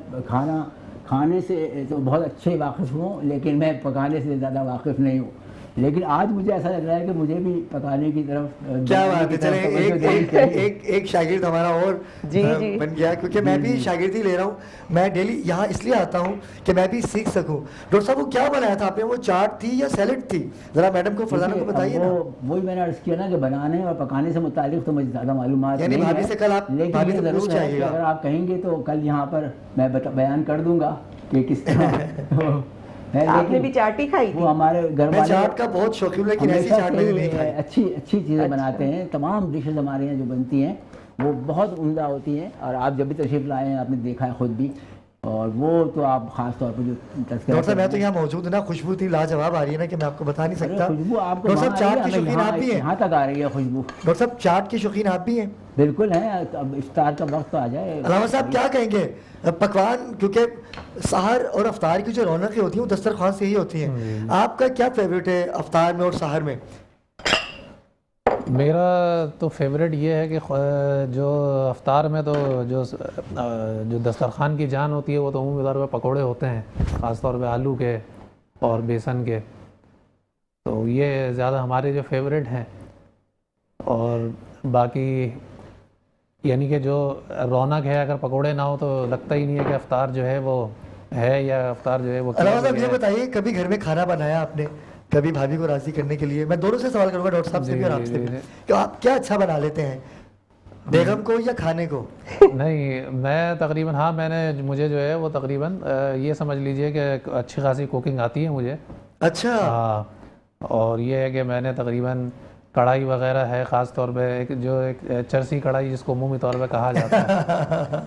Speaker 3: खाने से तो बहुत अच्छे वाकिफ़ हूँ, लेकिन मैं पकाने से ज़्यादा वाकिफ़ नहीं हूँ। लेकिन आज मुझे ऐसा लग रहा है कि मुझे भी पकाने की तरफ,
Speaker 1: क्या
Speaker 3: बनाने
Speaker 1: बात
Speaker 3: की
Speaker 1: है,
Speaker 3: तरफ
Speaker 1: चले
Speaker 3: तवज्जो
Speaker 1: एक
Speaker 3: देनी
Speaker 1: एक
Speaker 3: चाहिए।
Speaker 1: एक एक शागिर्द हमारा और
Speaker 4: जी, जी।
Speaker 1: बन गया, क्योंकि मैं भी शागिर्दी ले रहा हूँ। मैं डेली यहाँ इसलिए आता हूँ कि मैं भी सीख सकूँ। डॉक्टर साहब वो क्या बनाया था आपने, वो चाट थी या सैलेड थी? जरा मैडम को, फरजाना को
Speaker 3: देखिए,
Speaker 1: बताइए
Speaker 3: अब
Speaker 1: ना।
Speaker 3: वही मैंने अर्ज किया ना कि बनाने और पकाने से मुतालिक तो मुझे ज़्यादा मालूमात
Speaker 1: यानी
Speaker 3: नहीं
Speaker 1: भाभी
Speaker 3: है,
Speaker 1: से कल आप
Speaker 3: लेकिन
Speaker 1: भाभी
Speaker 3: ये
Speaker 1: से पूछ
Speaker 3: ज़रूर
Speaker 1: के
Speaker 3: है कि
Speaker 1: आइएगा।
Speaker 3: अगर आप कहेंगे तो कल यहाँ पर मैं बयान कर दूंगा कि किस तरह है।
Speaker 4: आपने
Speaker 3: लेकिन
Speaker 4: भी चाट ही खाई
Speaker 3: वो
Speaker 4: थी?
Speaker 3: हमारे घर
Speaker 1: मैं
Speaker 3: वाले
Speaker 1: चाट का बहुत शौकीन हूँ, लेकिन ऐसी
Speaker 3: हमेशा
Speaker 1: चाट
Speaker 3: से
Speaker 1: मैंने
Speaker 3: ही
Speaker 1: नहीं खाई।
Speaker 3: अच्छी अच्छी चीज़ें बनाते हैं। तमाम डिशेज हमारे यहाँ जो बनती हैं वो बहुत उम्दा होती हैं, और आप जब भी तशरीफ़ लाए हैं आपने देखा है ख़ुद भी, और वो तो आप ख़ास तौर पर जो
Speaker 1: डॉक्टर साहब मैं तो यहाँ मौजूद हूँ ना, खुशबू इतनी लाजवाब आ रही है ना कि मैं आपको बता नहीं सकता।
Speaker 3: खुशबू आपको
Speaker 1: डॉक्टर साहब
Speaker 3: वहाँ
Speaker 1: चाट
Speaker 3: आ
Speaker 1: की
Speaker 3: रही है,
Speaker 1: शौकीन आप भी हैं?
Speaker 3: यहाँ तक आ रही है खुशबू।
Speaker 1: डॉक्टर साहब चाट की शौकीन आप भी हैं?
Speaker 3: बिल्कुल है, अब इफ्तार का वक्त तो आ जाए।
Speaker 1: अलामा साहब क्या कहेंगे पकवान, क्योंकि सहर और अफ्तार की जो रौनकें होती हैं वो दस्तरखान से ही होती हैं। आपका क्या फेवरेट है अफ्तार में और सहर में?
Speaker 5: मेरा तो फेवरेट ये है कि जो अफ्तार में तो जो दस्तरखान की जान होती है वो तो उम्मीद तौर पर पकोड़े होते हैं, ख़ास तौर पे आलू के और बेसन के, तो ये ज़्यादा हमारे जो फेवरेट हैं। और बाकी यानी कि जो रौनक है, अगर पकोड़े ना हो तो लगता ही नहीं है कि अफ्तार जो है वो है, या अफ्तार जो है वो
Speaker 1: अलामा साहब
Speaker 5: किया
Speaker 1: ये
Speaker 5: गया है।
Speaker 1: बताइए, कभी घर में खाना बनाया आपने, कभी भाभी को राज़ी करने के लिए? मैं दोनों से सवाल करूंगा, डॉक्टर साहब से भी और आपसे भी, कि आप क्या अच्छा बना लेते हैं, बेगम को या खाने को?
Speaker 5: नहीं, मैं तकरीबन, हाँ मैंने, मुझे जो है वो तकरीबन ये समझ लीजिए कि अच्छी खासी कुकिंग आती है मुझे।
Speaker 1: अच्छा।
Speaker 5: हाँ, और ये है कि मैंने तकरीबन कढ़ाई वगैरह है, ख़ास तौर पे एक चरसी कढ़ाई जिसको मुँह में तौर पे कहा जाता है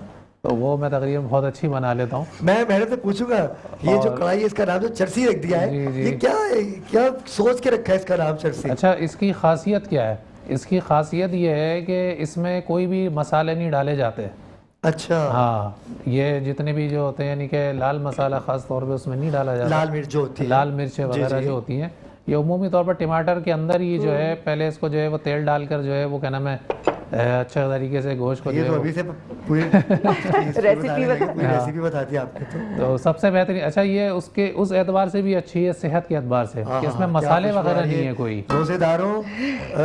Speaker 5: तो वो मैं तकरीबन बहुत अच्छी बना लेता हूँ।
Speaker 1: मैं मैंने तो पूछूंगा कि ये जो कढ़ाई है इसका नाम जो चरसी रख दिया है,
Speaker 5: जी, जी।
Speaker 1: ये क्या है, क्या सोच के रखा है इसका नाम चरसी?
Speaker 5: अच्छा, इसकी खासियत क्या है? इसकी खासियत ये है कि इसमें कोई भी मसाले नहीं डाले जाते।
Speaker 1: अच्छा।
Speaker 5: हाँ, ये जितने भी जो होते हैं, यानी कि लाल मसाला ख़ास तौर पे उसमें नहीं डाला जाता।
Speaker 1: लाल मिर्च जो होती है,
Speaker 5: लाल मिर्चें वगैरह जो होती हैं, ये उमूमी तौर पर टमाटर के अंदर ही जो है पहले इसको जो है वो तेल डालकर जो है वो क्या नाम है अच्छे तरीके से गोश्त को जो
Speaker 1: ये
Speaker 5: है
Speaker 1: तो
Speaker 5: वो-
Speaker 1: अभी से पूरी रेसिपी बता दी आपने
Speaker 5: तो सबसे बेहतरीन, अच्छा ये उसके उस एतबार से भी अच्छी है, सेहत के एतबार से कि इसमें
Speaker 1: क्या
Speaker 5: मसाले
Speaker 1: खुशबू आ
Speaker 5: वगैरह
Speaker 1: रही
Speaker 5: नहीं है कोई।
Speaker 1: रोजेदारों,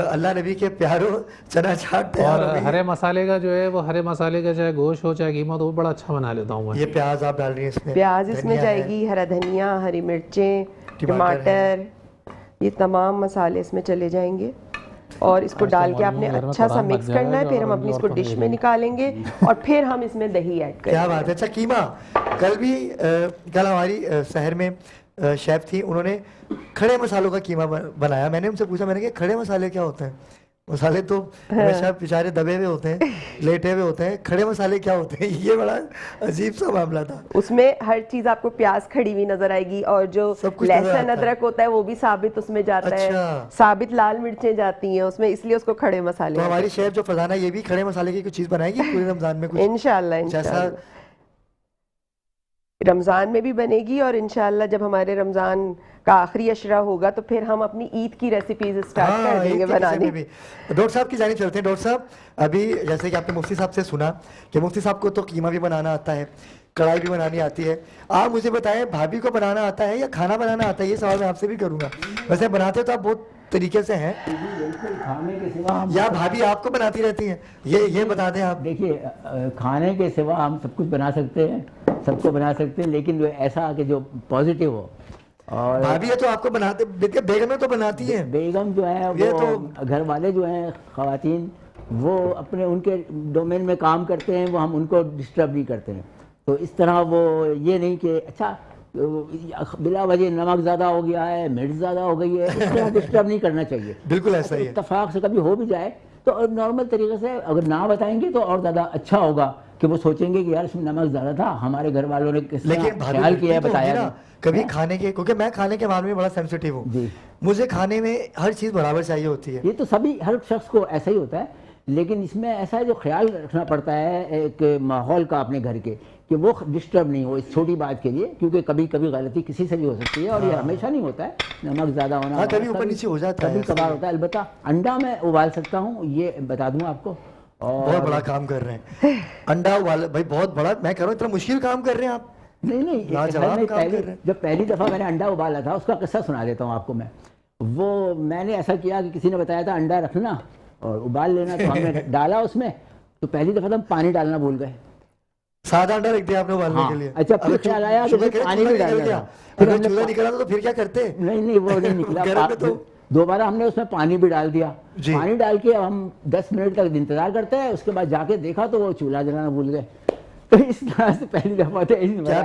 Speaker 1: अल्लाह नबी के प्यारों, चना चाट तैयार
Speaker 5: और
Speaker 1: हो गई।
Speaker 5: हरे मसाले का जो है वो, हरे मसाले का चाहे गोश्त हो चाहे कीमा, तो वो बड़ा अच्छा बना लेता हूँ मैं।
Speaker 1: ये प्याज आप डाल रही हैं इसमें,
Speaker 4: प्याज इसमें
Speaker 1: धनिया है,
Speaker 4: जाएगी, हरा धनिया, हरी मिर्चें,
Speaker 1: टमाटर
Speaker 4: टमाटर, ये तमाम मसाले इसमें चले जाएंगे, और इसको
Speaker 5: आज तो
Speaker 4: डाल के आपने
Speaker 5: मौलवी घर में
Speaker 4: अच्छा सा
Speaker 5: कुरान
Speaker 4: मिक्स
Speaker 5: लग
Speaker 4: करना है।
Speaker 5: जाएगा
Speaker 4: फिर हम
Speaker 5: और
Speaker 4: अपनी
Speaker 5: और
Speaker 4: इसको
Speaker 5: तो
Speaker 4: डिश
Speaker 5: नहीं
Speaker 4: में
Speaker 5: देगी।
Speaker 4: निकालेंगे और फिर हम इसमें दही ऐड
Speaker 1: क्या
Speaker 4: करेंगे।
Speaker 1: बात है। अच्छा कीमा, कल भी कल हमारी शहर में शेफ थी, उन्होंने खड़े मसालों का कीमा बनाया। मैंने उनसे पूछा, मैंने कहा खड़े मसाले क्या होते हैं? मसाले तो हमेशा बेचारे दबे हुए होते हैं, लेटे हुए होते हैं, खड़े मसाले क्या होते हैं? ये बड़ा अजीब सा मामला था।
Speaker 4: उसमें हर चीज आपको प्याज खड़ी हुई नजर आएगी, और जो
Speaker 1: सब कुछ नजर
Speaker 4: लहसुन
Speaker 1: आता है।
Speaker 4: अदरक होता है वो भी साबित उसमें जाता
Speaker 1: अच्छा।
Speaker 4: है, साबित लाल मिर्चें जाती हैं उसमें, इसलिए उसको खड़े मसाले
Speaker 1: तो हमारी शेफ जो फरजाना, ये भी खड़े मसाले की कुछ चीज बनाएगी पूरे रमजान में? कुछ
Speaker 4: इंशाल्लाह
Speaker 1: जैसा
Speaker 4: इंशाल्लाह रमज़ान में भी बनेगी, और इंशाल्लाह जब हमारे रमज़ान का आखिरी अशरा होगा तो फिर हम अपनी ईद की रेसिपीज स्टार्ट कर
Speaker 1: हाँ,
Speaker 4: देंगे
Speaker 1: एक तरीके से
Speaker 4: बनाने।
Speaker 1: भी। डॉक्टर साहब की जानिब चलते हैं। डॉक्टर साहब, अभी जैसे कि आपने मुफ्ती साहब से सुना कि मुफ्ती साहब को तो कीमा भी बनाना आता है, कढ़ाई भी बनानी आती है। आप मुझे बताएं, भाभी को बनाना आता है या खाना बनाना आता है? ये सवाल मैं आपसे भी करूंगा। वैसे बनाते तो आप बहुत तरीके से हैं,
Speaker 3: खाने के सिवा हम
Speaker 1: या भाभी आपको बनाती रहती हैं? ये बता दें आप।
Speaker 3: देखिए, खाने के सिवा हम सब कुछ बना सकते हैं, सबको बना सकते हैं, लेकिन ऐसा कि जो पॉजिटिव हो। और
Speaker 1: भाभी है तो आपको बनाते, बेगम तो बनाती हैं।
Speaker 3: बेगम जो है
Speaker 1: ये
Speaker 3: वो
Speaker 1: तो-
Speaker 3: घर वाले जो हैं ख़वातीन, वो अपने उनके डोमेन में काम करते हैं, वो हम उनको डिस्टर्ब नहीं करते हैं। तो इस तरह वो ये नहीं कि अच्छा बिला वजह नमक ज़्यादा हो गया है, मिर्च ज़्यादा हो गई है, इस तरह डिस्टर्ब नहीं करना चाहिए।
Speaker 1: बिल्कुल ऐसा ही है।
Speaker 3: इत्तेफाक से कभी हो भी जाए तो नॉर्मल तरीके से अगर ना बताएंगे तो और ज़्यादा अच्छा होगा कि वो सोचेंगे कि यार इसमें नमक ज़्यादा था, हमारे घर वालों ने किस
Speaker 1: लेकिन
Speaker 3: तरह
Speaker 1: भाभी
Speaker 3: ख्याल किया है,
Speaker 1: तो होगी
Speaker 3: बताया
Speaker 1: ना,
Speaker 3: नहीं।
Speaker 1: कभी खाने के, क्योंकि मैं खाने के मामले में बड़ा सेंसिटिव हूँ।
Speaker 3: जी।
Speaker 1: मुझे खाने में हर चीज़ बराबर चाहिए होती है।
Speaker 3: ये तो सभी हर शख्स को ऐसा ही होता है, लेकिन इसमें ऐसा है जो ख्याल रखना पड़ता है एक माहौल का अपने घर के, कि वो डिस्टर्ब नहीं हो इस छोटी बात के लिए, क्योंकि कभी कभी गलती किसी से भी हो सकती है और ये हमेशा नहीं होता है, नमक ज़्यादा होना।
Speaker 1: हाँ, कभी ऊपर नीचे हो जाता है,
Speaker 3: कभी
Speaker 1: ऐसा
Speaker 3: कभार
Speaker 1: ही।
Speaker 3: होता है। अलबत्ता अंडा मैं उबाल सकता हूँ, ये बता दूँ आपको। और
Speaker 1: बहुत बड़ा काम कर रहे हैं, अंडा उबाल, भाई बहुत बड़ा। मैं कह रहा हूँ इतना मुश्किल काम कर रहे हैं आप।
Speaker 3: नहीं
Speaker 1: लाजवाब
Speaker 3: मैं
Speaker 1: काम कर रहे हैं।
Speaker 3: जब पहली दफ़ा मैंने अंडा उबाला था, उसका किस्सा सुना देता हूँ आपको मैं। वो मैंने ऐसा किया कि किसी ने बताया था अंडा रखना और उबाल लेना, तो हमने डाला उसमें, तो पहली दफ़ा तो हम पानी डालना भूल गए।
Speaker 1: सादा अंडा रख दिया आपने उबालने
Speaker 3: हाँ,
Speaker 1: के लिए?
Speaker 3: अच्छा, फिर
Speaker 1: अगर
Speaker 3: ख्याल आया कि
Speaker 1: चूल्हा
Speaker 3: फिर
Speaker 1: के
Speaker 3: पानी
Speaker 1: चूल्हा
Speaker 3: भी डालना
Speaker 1: निकल गया,
Speaker 3: था। फिर
Speaker 1: अगर
Speaker 3: हमने
Speaker 1: चूल्हा निकला तो फिर क्या करते?
Speaker 3: नहीं वो नहीं निकला।
Speaker 1: गर्म में तो-
Speaker 3: दोबारा हमने उसमें पानी भी डाल दिया।
Speaker 1: जी।
Speaker 3: पानी डाल के हम 10 मिनट तक इंतजार करते हैं, उसके बाद जाके देखा तो वो चूल्हा जलाना भूल गए। तो इस तरह से पहली दफा तो
Speaker 1: क्या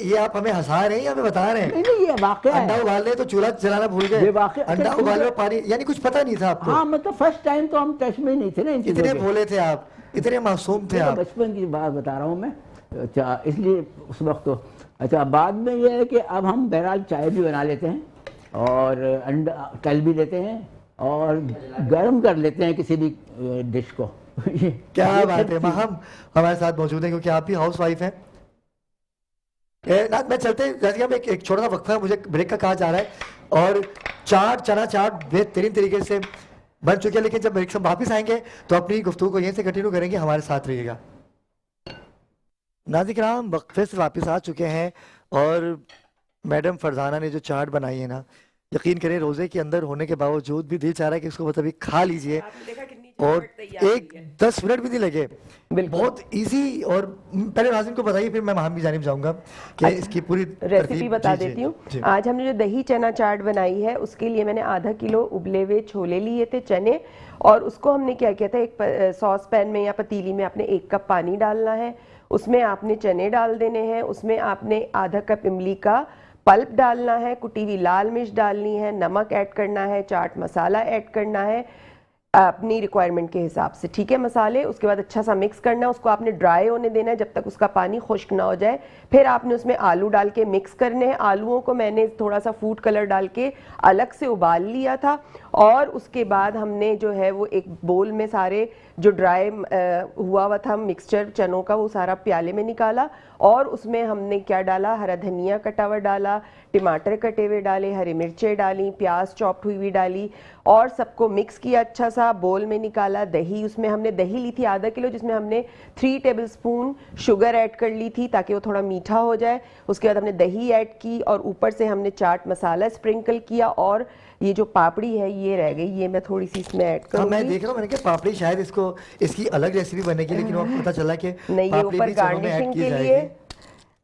Speaker 1: ये आप हमें हंसा रहे हैं या हमें बता रहे हैं?
Speaker 3: नहीं, ये वाकया
Speaker 1: अंडा
Speaker 3: है।
Speaker 1: उबाल रहे तो चूल्हा जलाना भूल
Speaker 3: ये
Speaker 1: गए,
Speaker 3: वाकया-
Speaker 1: अंडा
Speaker 3: अच्छा,
Speaker 1: उबाल रहे पानी, यानी कुछ पता नहीं था आपको?
Speaker 3: हाँ, मतलब फर्स्ट टाइम तो हम टच में ही नहीं थे ना इन चीजों
Speaker 1: इतने
Speaker 3: के।
Speaker 1: भोले थे आप, इतने मासूम थे
Speaker 3: ये तो
Speaker 1: आप।
Speaker 3: बचपन की बात बता रहा हूँ मैं। अच्छा, इसलिए उस वक्त तो अच्छा, बाद में ये है कि अब हम बहरहाल चाय भी बना लेते हैं और अंडा तल भी लेते हैं और गर्म कर लेते हैं किसी भी डिश को।
Speaker 1: क्या बात है, हम हमारे साथ मौजूद हैं क्योंकि आप भी हाउस वाइफ हैं। नाथ, मैं चलते हैं, जैसे हम एक छोटा सा वक्फा है, मुझे ब्रेक का कहा जा रहा है, और चना चाट बेहतरीन तरीके से बन चुके हैं, लेकिन जब ब्रेक से वापस आएंगे तो अपनी गुफ्तगू को यहीं से कंटिन्यू करेंगे। हमारे साथ रहिएगा। नाज़रीन, वक्फे से वापस आ चुके हैं और मैडम फरजाना ने जो चाट बनाई है ना, यकीन करें रोजे के अंदर होने के बावजूद भी दिल चाह रहा है कि इसको बस अभी खा लीजिए, और 10 मिनट भी नहीं लगे, बहुत इजी। और पहले नाज़रीन को बताइए, फिर मैं महाम की जानिब जाऊंगा कि इसकी पूरी
Speaker 4: रेसिपी बता देती हूँ। आज हमने जो दही चना चाट बनाई है, उसके लिए मैंने आधा किलो उबले हुए छोले लिए थे, चने, और उसको हमने क्या किया था, एक सॉस पैन में या पतीली में आपने 1 कप पानी डालना है, उसमें आपने चने डाल देने हैं, उसमें आपने आधा कप इमली का पल्प डालना है, कुटी हुई लाल मिर्च डालनी है, नमक ऐड करना है, चाट मसाला ऐड करना है अपनी रिक्वायरमेंट के हिसाब से, ठीक है, मसाले। उसके बाद अच्छा सा मिक्स करना है, उसको आपने ड्राई होने देना है जब तक उसका पानी खुश्क ना हो जाए। फिर आपने उसमें आलू डाल के मिक्स करने हैं। आलूओं को मैंने थोड़ा सा फूड कलर डाल के अलग से उबाल लिया था, और उसके बाद हमने जो है वो एक बोल में सारे जो ड्राई हुआ था मिक्सचर चनों का, वो सारा प्याले में निकाला, और उसमें हमने क्या डाला, हरा धनिया कटा हुआ डाला, टमाटर कटे हुए डाले, हरी मिर्चें डाली, प्याज चॉप्ड हुई हुई डाली, और सबको मिक्स किया अच्छा सा, बोल में निकाला। दही, उसमें हमने दही ली थी आधा किलो, जिसमें हमने 3 टेबलस्पून शुगर ऐड कर ली थी ताकि वो थोड़ा मीठा हो जाए। उसके बाद हमने दही ऐड की और ऊपर से हमने चाट मसाला स्प्रिंकल किया, और ये जो पापड़ी है ये रह गई, ये मैं थोड़ी सी इसमें ऐड
Speaker 1: हाँ,
Speaker 4: करूंगी।
Speaker 1: मैं देख रहा हूँ, मैंने कहा पापड़ी शायद इसकी अलग रेसिपी बनेगी, लेकिन वो पता चला कि
Speaker 4: नहीं, ये
Speaker 1: पापड़ी
Speaker 4: ऊपर
Speaker 1: भी चनों में ऐड
Speaker 4: गार्निशिंग
Speaker 1: की
Speaker 4: के
Speaker 1: जाएगी।
Speaker 4: लिए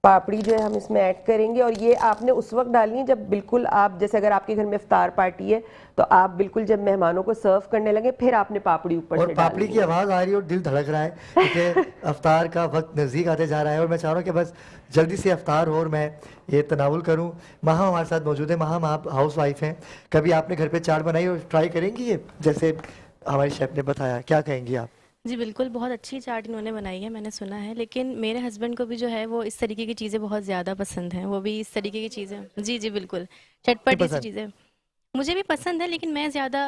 Speaker 4: पापड़ी जो है हम इसमें ऐड करेंगे, और ये आपने उस वक्त डालनी है जब बिल्कुल आप, जैसे अगर आपके घर में इफ्तार पार्टी है तो आप बिल्कुल जब मेहमानों को सर्व करने लगे फिर आपने पापड़ी ऊपर
Speaker 1: और
Speaker 4: से
Speaker 1: पापड़ी
Speaker 4: डालनी
Speaker 1: की
Speaker 4: है।
Speaker 1: आवाज़ आ रही है और दिल धड़क रहा है क्योंकि अफ्तार का वक्त नज़दीक आते जा रहा है, और मैं चाह रहा हूँ कि बस जल्दी से अफ्तार हो और मैं ये तनावुल करूँ। महा हमारे साथ मौजूद है। महा, आप हाउस वाइफ हैं, कभी आपने घर पे चाट बनाई और ट्राई करेंगी ये, जैसे हमारे शेफ ने बताया, क्या कहेंगी आप?
Speaker 6: जी बिल्कुल, बहुत अच्छी चाट इन्होंने बनाई है, मैंने सुना है, लेकिन मेरे हस्बैंड को भी जो है वो इस तरीके की चीज़ें बहुत ज़्यादा पसंद हैं, वो भी इस तरीके की चीज़ें, जी जी बिल्कुल, चटपटी सी
Speaker 1: पसंद?
Speaker 6: चीज़ें मुझे भी पसंद है, लेकिन मैं ज़्यादा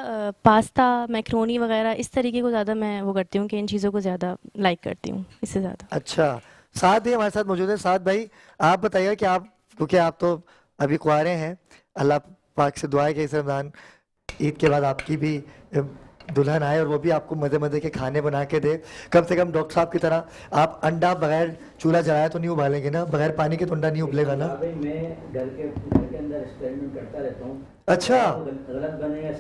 Speaker 6: पास्ता, मैक्रोनी वगैरह इस तरीके को ज़्यादा मैं वो करती हूँ कि इन चीज़ों को ज़्यादा लाइक करती हूँ इससे ज़्यादा।
Speaker 1: अच्छा, साथ ही हमारे साथ मौजूद है। साथ भाई, आप बताइए कि आप, क्योंकि आप तो अभी कुंवारे हैं, अल्लाह पाक से दुआ है कि इस रमज़ान ईद के बाद आपकी भी दुल्हन आए और वो भी आपको मज़े मज़े के खाने बना के दे। कम से कम डॉक्टर साहब की तरह आप अंडा बगैर चूल्हा जलाया तो नहीं उबालेंगे ना, बगैर पानी के तो अंडा नहीं उबलेगा ना।
Speaker 3: भाई मैं घर के अंदर एक्सपेरिमेंट करता रहता हूँ।
Speaker 1: अच्छा,
Speaker 3: गलत बने या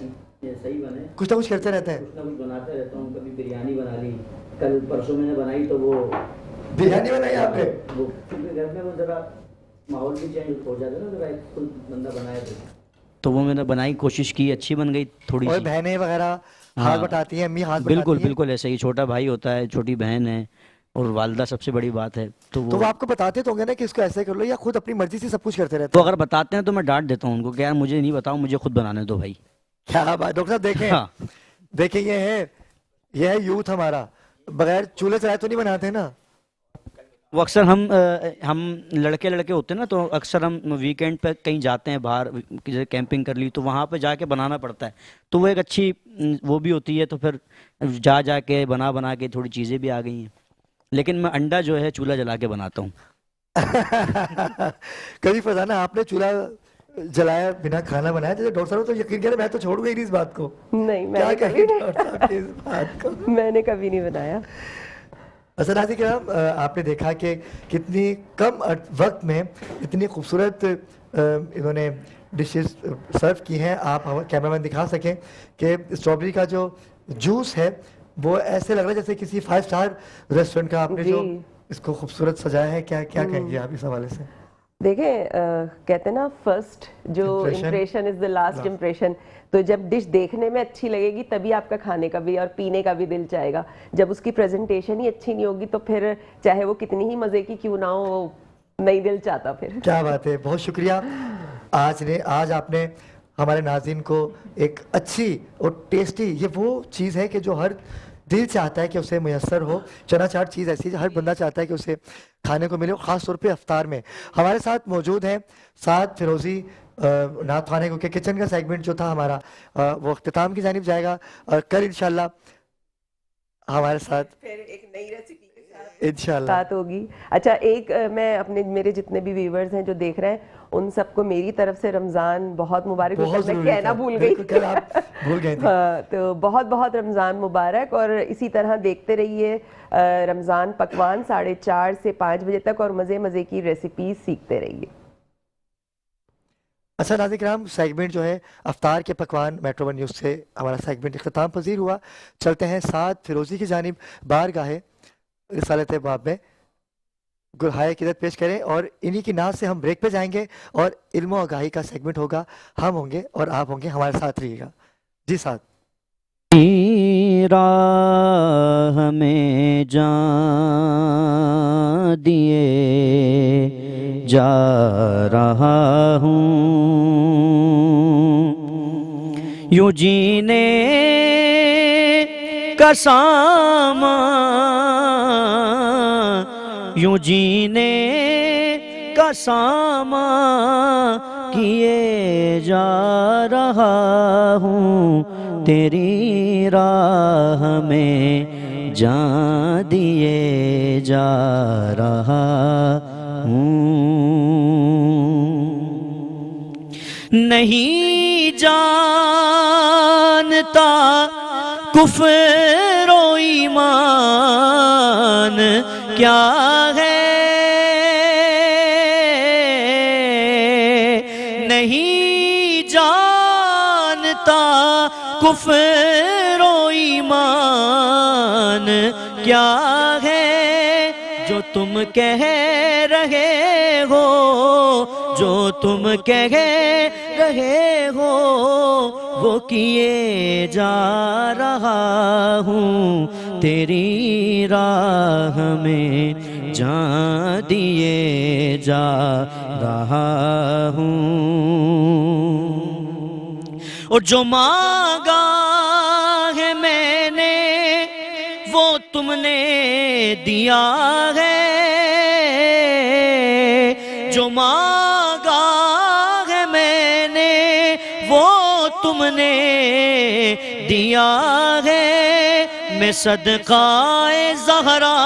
Speaker 3: सही बने,
Speaker 1: कुछ ना कुछ करते रहते हैं।
Speaker 3: कुछ ना कुछ बनाते रहता हूँ। कभी बिरयानी बना ली, कल परसों मैंने बनाई तो वो
Speaker 1: बिरयानी बनाई आपने?
Speaker 3: वो क्योंकि घर में वो जरा माहौल भी चेंज हो जाता है ना, जरा एक खुद बंदा बनाए तो वो मैंने बनाई, कोशिश की, अच्छी बन गई थोड़ी
Speaker 1: और
Speaker 3: सी।
Speaker 1: बहनें वगैरह हाथ
Speaker 3: हाँ।
Speaker 1: बटाती हैं, अम्मी हाथ
Speaker 3: बिल्कुल
Speaker 1: बटाती हैं।
Speaker 3: बिल्कुल ऐसे ही, छोटा भाई होता है, छोटी बहन है और वालदा सबसे बड़ी बात है। तो
Speaker 1: तो वो आपको बताते तो होंगे ना कि इसको ऐसे कर लो, या खुद अपनी मर्जी से सब कुछ करते रहते
Speaker 3: तो
Speaker 1: हैं?
Speaker 3: अगर बताते हैं तो मैं डांट देता हूँ उनको कि यार मुझे नहीं बताओ, मुझे खुद बनाने दो भाई।
Speaker 1: क्या बात, डॉक्टर साहब देखें।
Speaker 3: हाँ।
Speaker 1: देखें, ये है यूथ हमारा, बगैर चूल्हे चलाए तो नहीं बनाते ना।
Speaker 3: वो अक्सर हम लड़के होते हैं ना, तो अक्सर हम वीकेंड पे कहीं जाते हैं बाहर, जैसे कैंपिंग कर ली तो वहाँ पे जाके बनाना पड़ता है, तो वो एक अच्छी वो भी होती है। तो फिर जा के बना के थोड़ी चीज़ें भी आ गई हैं, लेकिन मैं अंडा जो है चूल्हा जला के बनाता हूँ।
Speaker 1: कभी फरजाना आपने चूल्हा जलाया बिना खाना बनाया? जैसे डॉक्टर साहब तो यकीन करें, मैं तो छोड़ूंगा ही नहीं इस बात को।
Speaker 4: नहीं,
Speaker 1: क्या
Speaker 4: मैंने
Speaker 1: कहें
Speaker 4: कभी
Speaker 1: डॉक्टर साहब की इस बात को?
Speaker 4: मैंने कभी नहीं बनाया।
Speaker 1: अच्छा नाज़रीन किराम, आपने देखा कि कितनी कम वक्त में इतनी खूबसूरत इन्होंने डिशेस सर्व की हैं। आप कैमरामैन दिखा सकें कि स्ट्रॉबेरी का जो जूस है वो ऐसे लग रहा है जैसे किसी 5 स्टार रेस्टोरेंट का आपने जो
Speaker 4: जी।
Speaker 1: इसको खूबसूरत सजाया है। क्या क्या कहेंगे आप इस हवाले से?
Speaker 4: देखें, कहते हैं ना, फर्स्ट जो
Speaker 1: Impression,
Speaker 4: impression is the last impression. तो जब डिश देखने में अच्छी लगेगी तभी आपका खाने का भी और पीने का भी दिल चाहेगा। जब उसकी प्रेजेंटेशन ही अच्छी नहीं होगी तो फिर चाहे वो कितनी ही मज़े की क्यों ना हो, वो नहीं दिल चाहता फिर।
Speaker 1: क्या बात है, बहुत शुक्रिया। आज आपने हमारे नाज़रीन को एक अच्छी और टेस्टी, ये वो चीज़ है कि जो हर दिल चाहता है कि उसे मैसर हो। चना चाट चीज़ ऐसी है हर बंदा चाहता है कि उसे खाने को मिले, ख़ास तौर पे अफ्तार में। हमारे साथ मौजूद हैं साद फिरोज़ी नाथ खाने, क्योंकि किचन का सेगमेंट जो था हमारा वो अख्तिताम की जानिब जाएगा, और कल इंशाल्लाह हमारे साथ
Speaker 4: फिर एक नई रेसिपी के साथ
Speaker 1: इंशाल्लाह
Speaker 4: बात होगी। अच्छा, एक मैं अपने मेरे जितने भी व्यूवर्स हैं जो देख रहे हैं उन सबको मेरी तरफ से रमज़ान बहुत मुबारक।
Speaker 1: बहुत
Speaker 4: मैं
Speaker 1: ज़रूरी
Speaker 4: कहना
Speaker 1: था।
Speaker 4: भूल गई।
Speaker 1: बिल्कुल, कल आप भूल गए थे।
Speaker 4: हाँ, तो बहुत बहुत रमज़ान मुबारक। और इसी तरह देखते रहिए रमज़ान पकवान 4:30 से 5 बजे तक, और मज़े मज़े की रेसिपीज सीखते रहिए।
Speaker 1: अच्छा नाज़रीन किराम, सेगमेंट जो है अफ्तार के पकवान मेट्रो वन न्यूज़ से हमारा सेगमेंट इख्तिताम पजीर हुआ। चलते हैं साद फिरोज़ी की जानिब। बारगाह रिसालत बाब में गुरहाय की इज़्ज़त पेश करें, और इन्हीं की नाज से हम ब्रेक पे जाएंगे और इल्म और आगाही का सेगमेंट होगा। हम होंगे और आप होंगे, हमारे साथ रहिएगा जी। साथ
Speaker 3: राह में जान दिए जा रहा हूँ, यूं जीने का सामा, यूं जीने का सामा किए जा रहा हूँ, तेरी राह में जान दिए जा रहा हूँ। नहीं जानता कुफ्र ओ ईमान क्या है, नहीं जानता कुफ्र ओ ईमान क्या है, जो तुम कह रहे हो, जो तुम कह रहे हो वो किए जा रहा हूँ, तेरी राह में जान दिए जा रहा हूँ। और जो मांगा है मैंने वो तुमने दिया है, जो मांगा है मैंने वो तुमने
Speaker 7: ने दिया है, मैं सदकाए ज़हरा,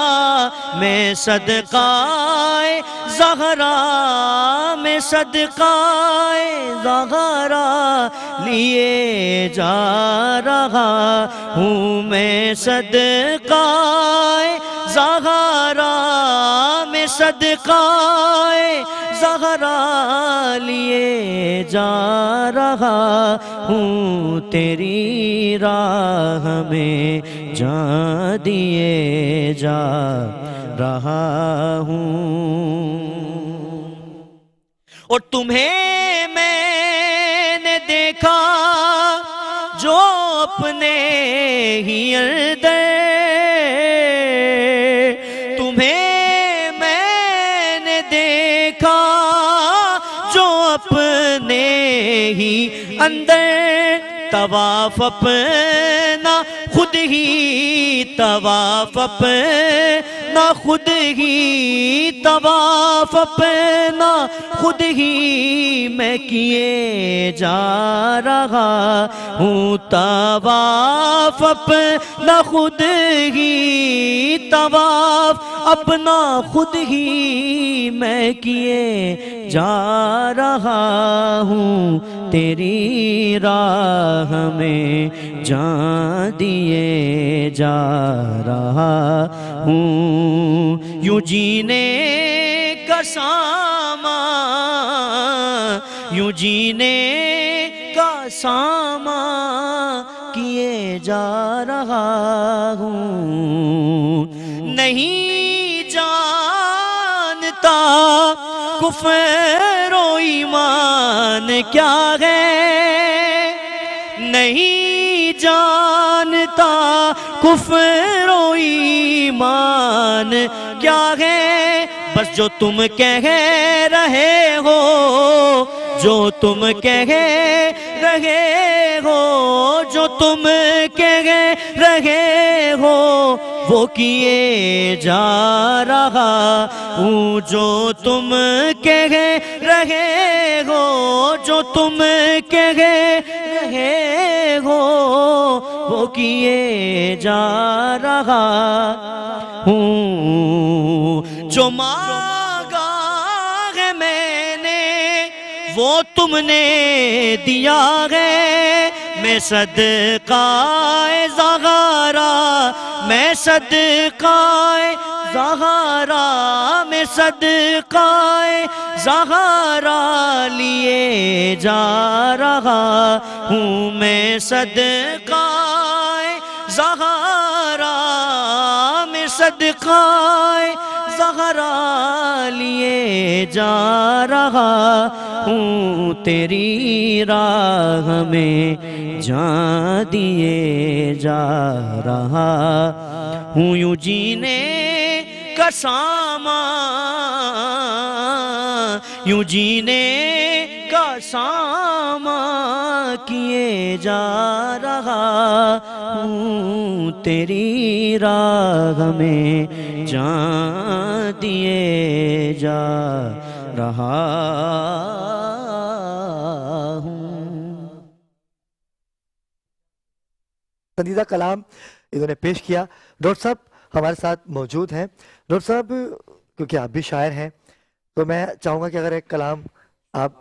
Speaker 7: मैं सदकाए ज़हरा, मैं सदकाए ज़हरा लिए जा रहा हूँ, मैं सदकाए ज़हरा, मैं सदकाए ज़हरा लिए जा रहा हूँ, तेरी राह में जा दिए जा रहा हूँ। और तुम्हें मैंने देखा जो अपने ही अंदर, तुम्हें मैंने देखा जो अपने ही अंदर, तवाफ अपना खुद ही, तवाफ अपना खुद ही, तवाफ अपना खुद ही मैं किए जा रहा हूँ, तवाफ अपना खुद ही, तवाफ अपना खुद ही मैं किए जा रहा हूँ, तेरी राह में जा दिए जा रहा हूँ। यूं जीने का सामा, यूं जीने का सामा किए जा रहा हूँ। नहीं जानता कुफ्र और ईमान क्या है, नहीं जानता कुफ्र और ईमान क्या है, बस जो तुम कह रहे हो, जो तुम कह रहे हो, जो तुम कह रहे हो वो किए जा रहा हूँ, जो तुम कह रहे हो, जो तुम कह रहे हो वो किए जा रहा हूँ। जो मांगा है मैंने वो तुमने दिया है, मैं सदकाए ज़हरा, मैं सदकाए ज़हरा, मैं सदकाए ज़हरा लिए जा रहा हूँ, मैं सदकाए ज़हरा, मैं सदकाए ज़हरा लिए जा रहा हूँ, तेरी राह में जा दिए जा रहा हूँ। यूं जीने का सामा, यूं जीने का सामा किए जा रहा हूँ, तेरी राह में जा दिए जा रहा हूँ।
Speaker 1: पसंदीदा कलाम इन्होंने पेश किया। डॉक्टर साहब हमारे साथ मौजूद हैं। डॉक्टर साहब क्योंकि आप भी शायर हैं तो मैं चाहूँगा कि अगर एक कलाम आप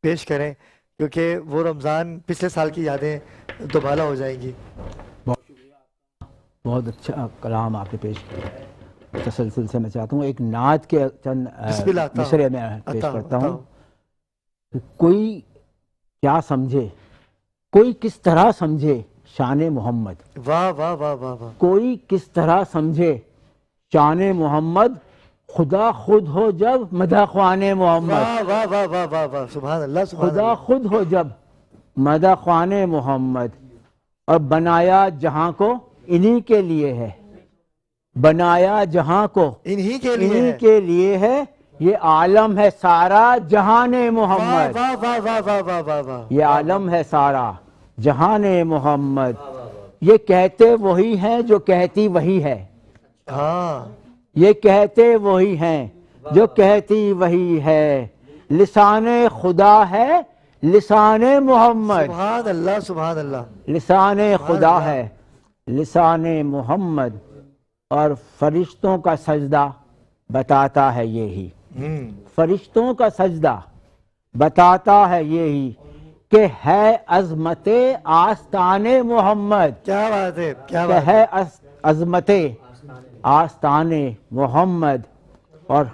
Speaker 1: पेश करें, क्योंकि वो रमज़ान पिछले साल की यादें दोबारा हो जाएंगी।
Speaker 3: बहुत अच्छा कलाम आपने पेश किया। तसलसल से मैं चाहता हूँ एक नात के चंद मिसरे में पेश करता हूँ। कोई क्या समझे, कोई किस तरह समझे शान मोहम्मद,
Speaker 1: वाह वाह वाह वाह वाह,
Speaker 3: कोई किस तरह समझे शान मोहम्मद, खुदा खुद हो जब मदा ख्वाने मोहम्मद,
Speaker 1: वाह वाह वाह वाह वाह वाह, सुभान अल्लाह सुभान
Speaker 3: खुदा
Speaker 1: अल्लाह।
Speaker 3: खुद हो जब मदा ख्वाने मोहम्मद, और बनाया जहां को इन्हीं के लिए है, बनाया जहां को
Speaker 1: इन्हीं के लिए
Speaker 3: इन्हीं
Speaker 1: है।
Speaker 3: के लिए है, ये आलम है सारा जहाने मोहम्मद,
Speaker 1: वाह वाह वाह वाह वाह वाह वाह,
Speaker 3: ये आलम है सारा जहाने मोहम्मद, ये कहते वही हैं जो कहती वही है,
Speaker 1: हाँ
Speaker 3: ये कहते वही हैं जो कहती वही है, लिसाने खुदा है
Speaker 8: लिसान मोहम्मद,
Speaker 1: सुभान अल्लाह, सुभान अल्लाह।
Speaker 8: लिसान खुदा है, लिसान मोहम्मद। और फरिश्तों का सजदा बताता है यही, फरिश्तों का सजदा बताता है यही कि है अजमत आस्ताने मोहम्मद।
Speaker 1: क्या बात है, क्या
Speaker 8: कि
Speaker 1: बात है।
Speaker 8: है अजमत आस्ताने मोहम्मद। और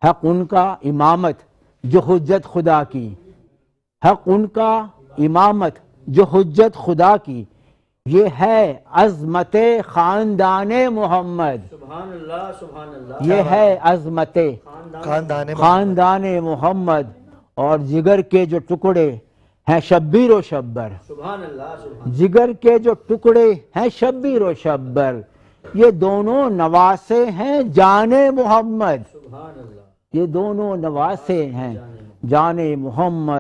Speaker 8: हक उनका इमामत जो हुज्जत खुदा की, हक उनका इमामत जो हुज्जत खुदा की, ये है अजमत खानदान मोहम्मद। ये है अजमत खानदान मोहम्मद। और जिगर के जो टुकड़े हैं शब्बीर व शब्बर, जिगर के जो टुकड़े हैं शब्बीर व शब्बर, ये दोनों नवासे हैं जाने मोहम्मद। ये दोनों नवासे हैं जाने मोहम्मद।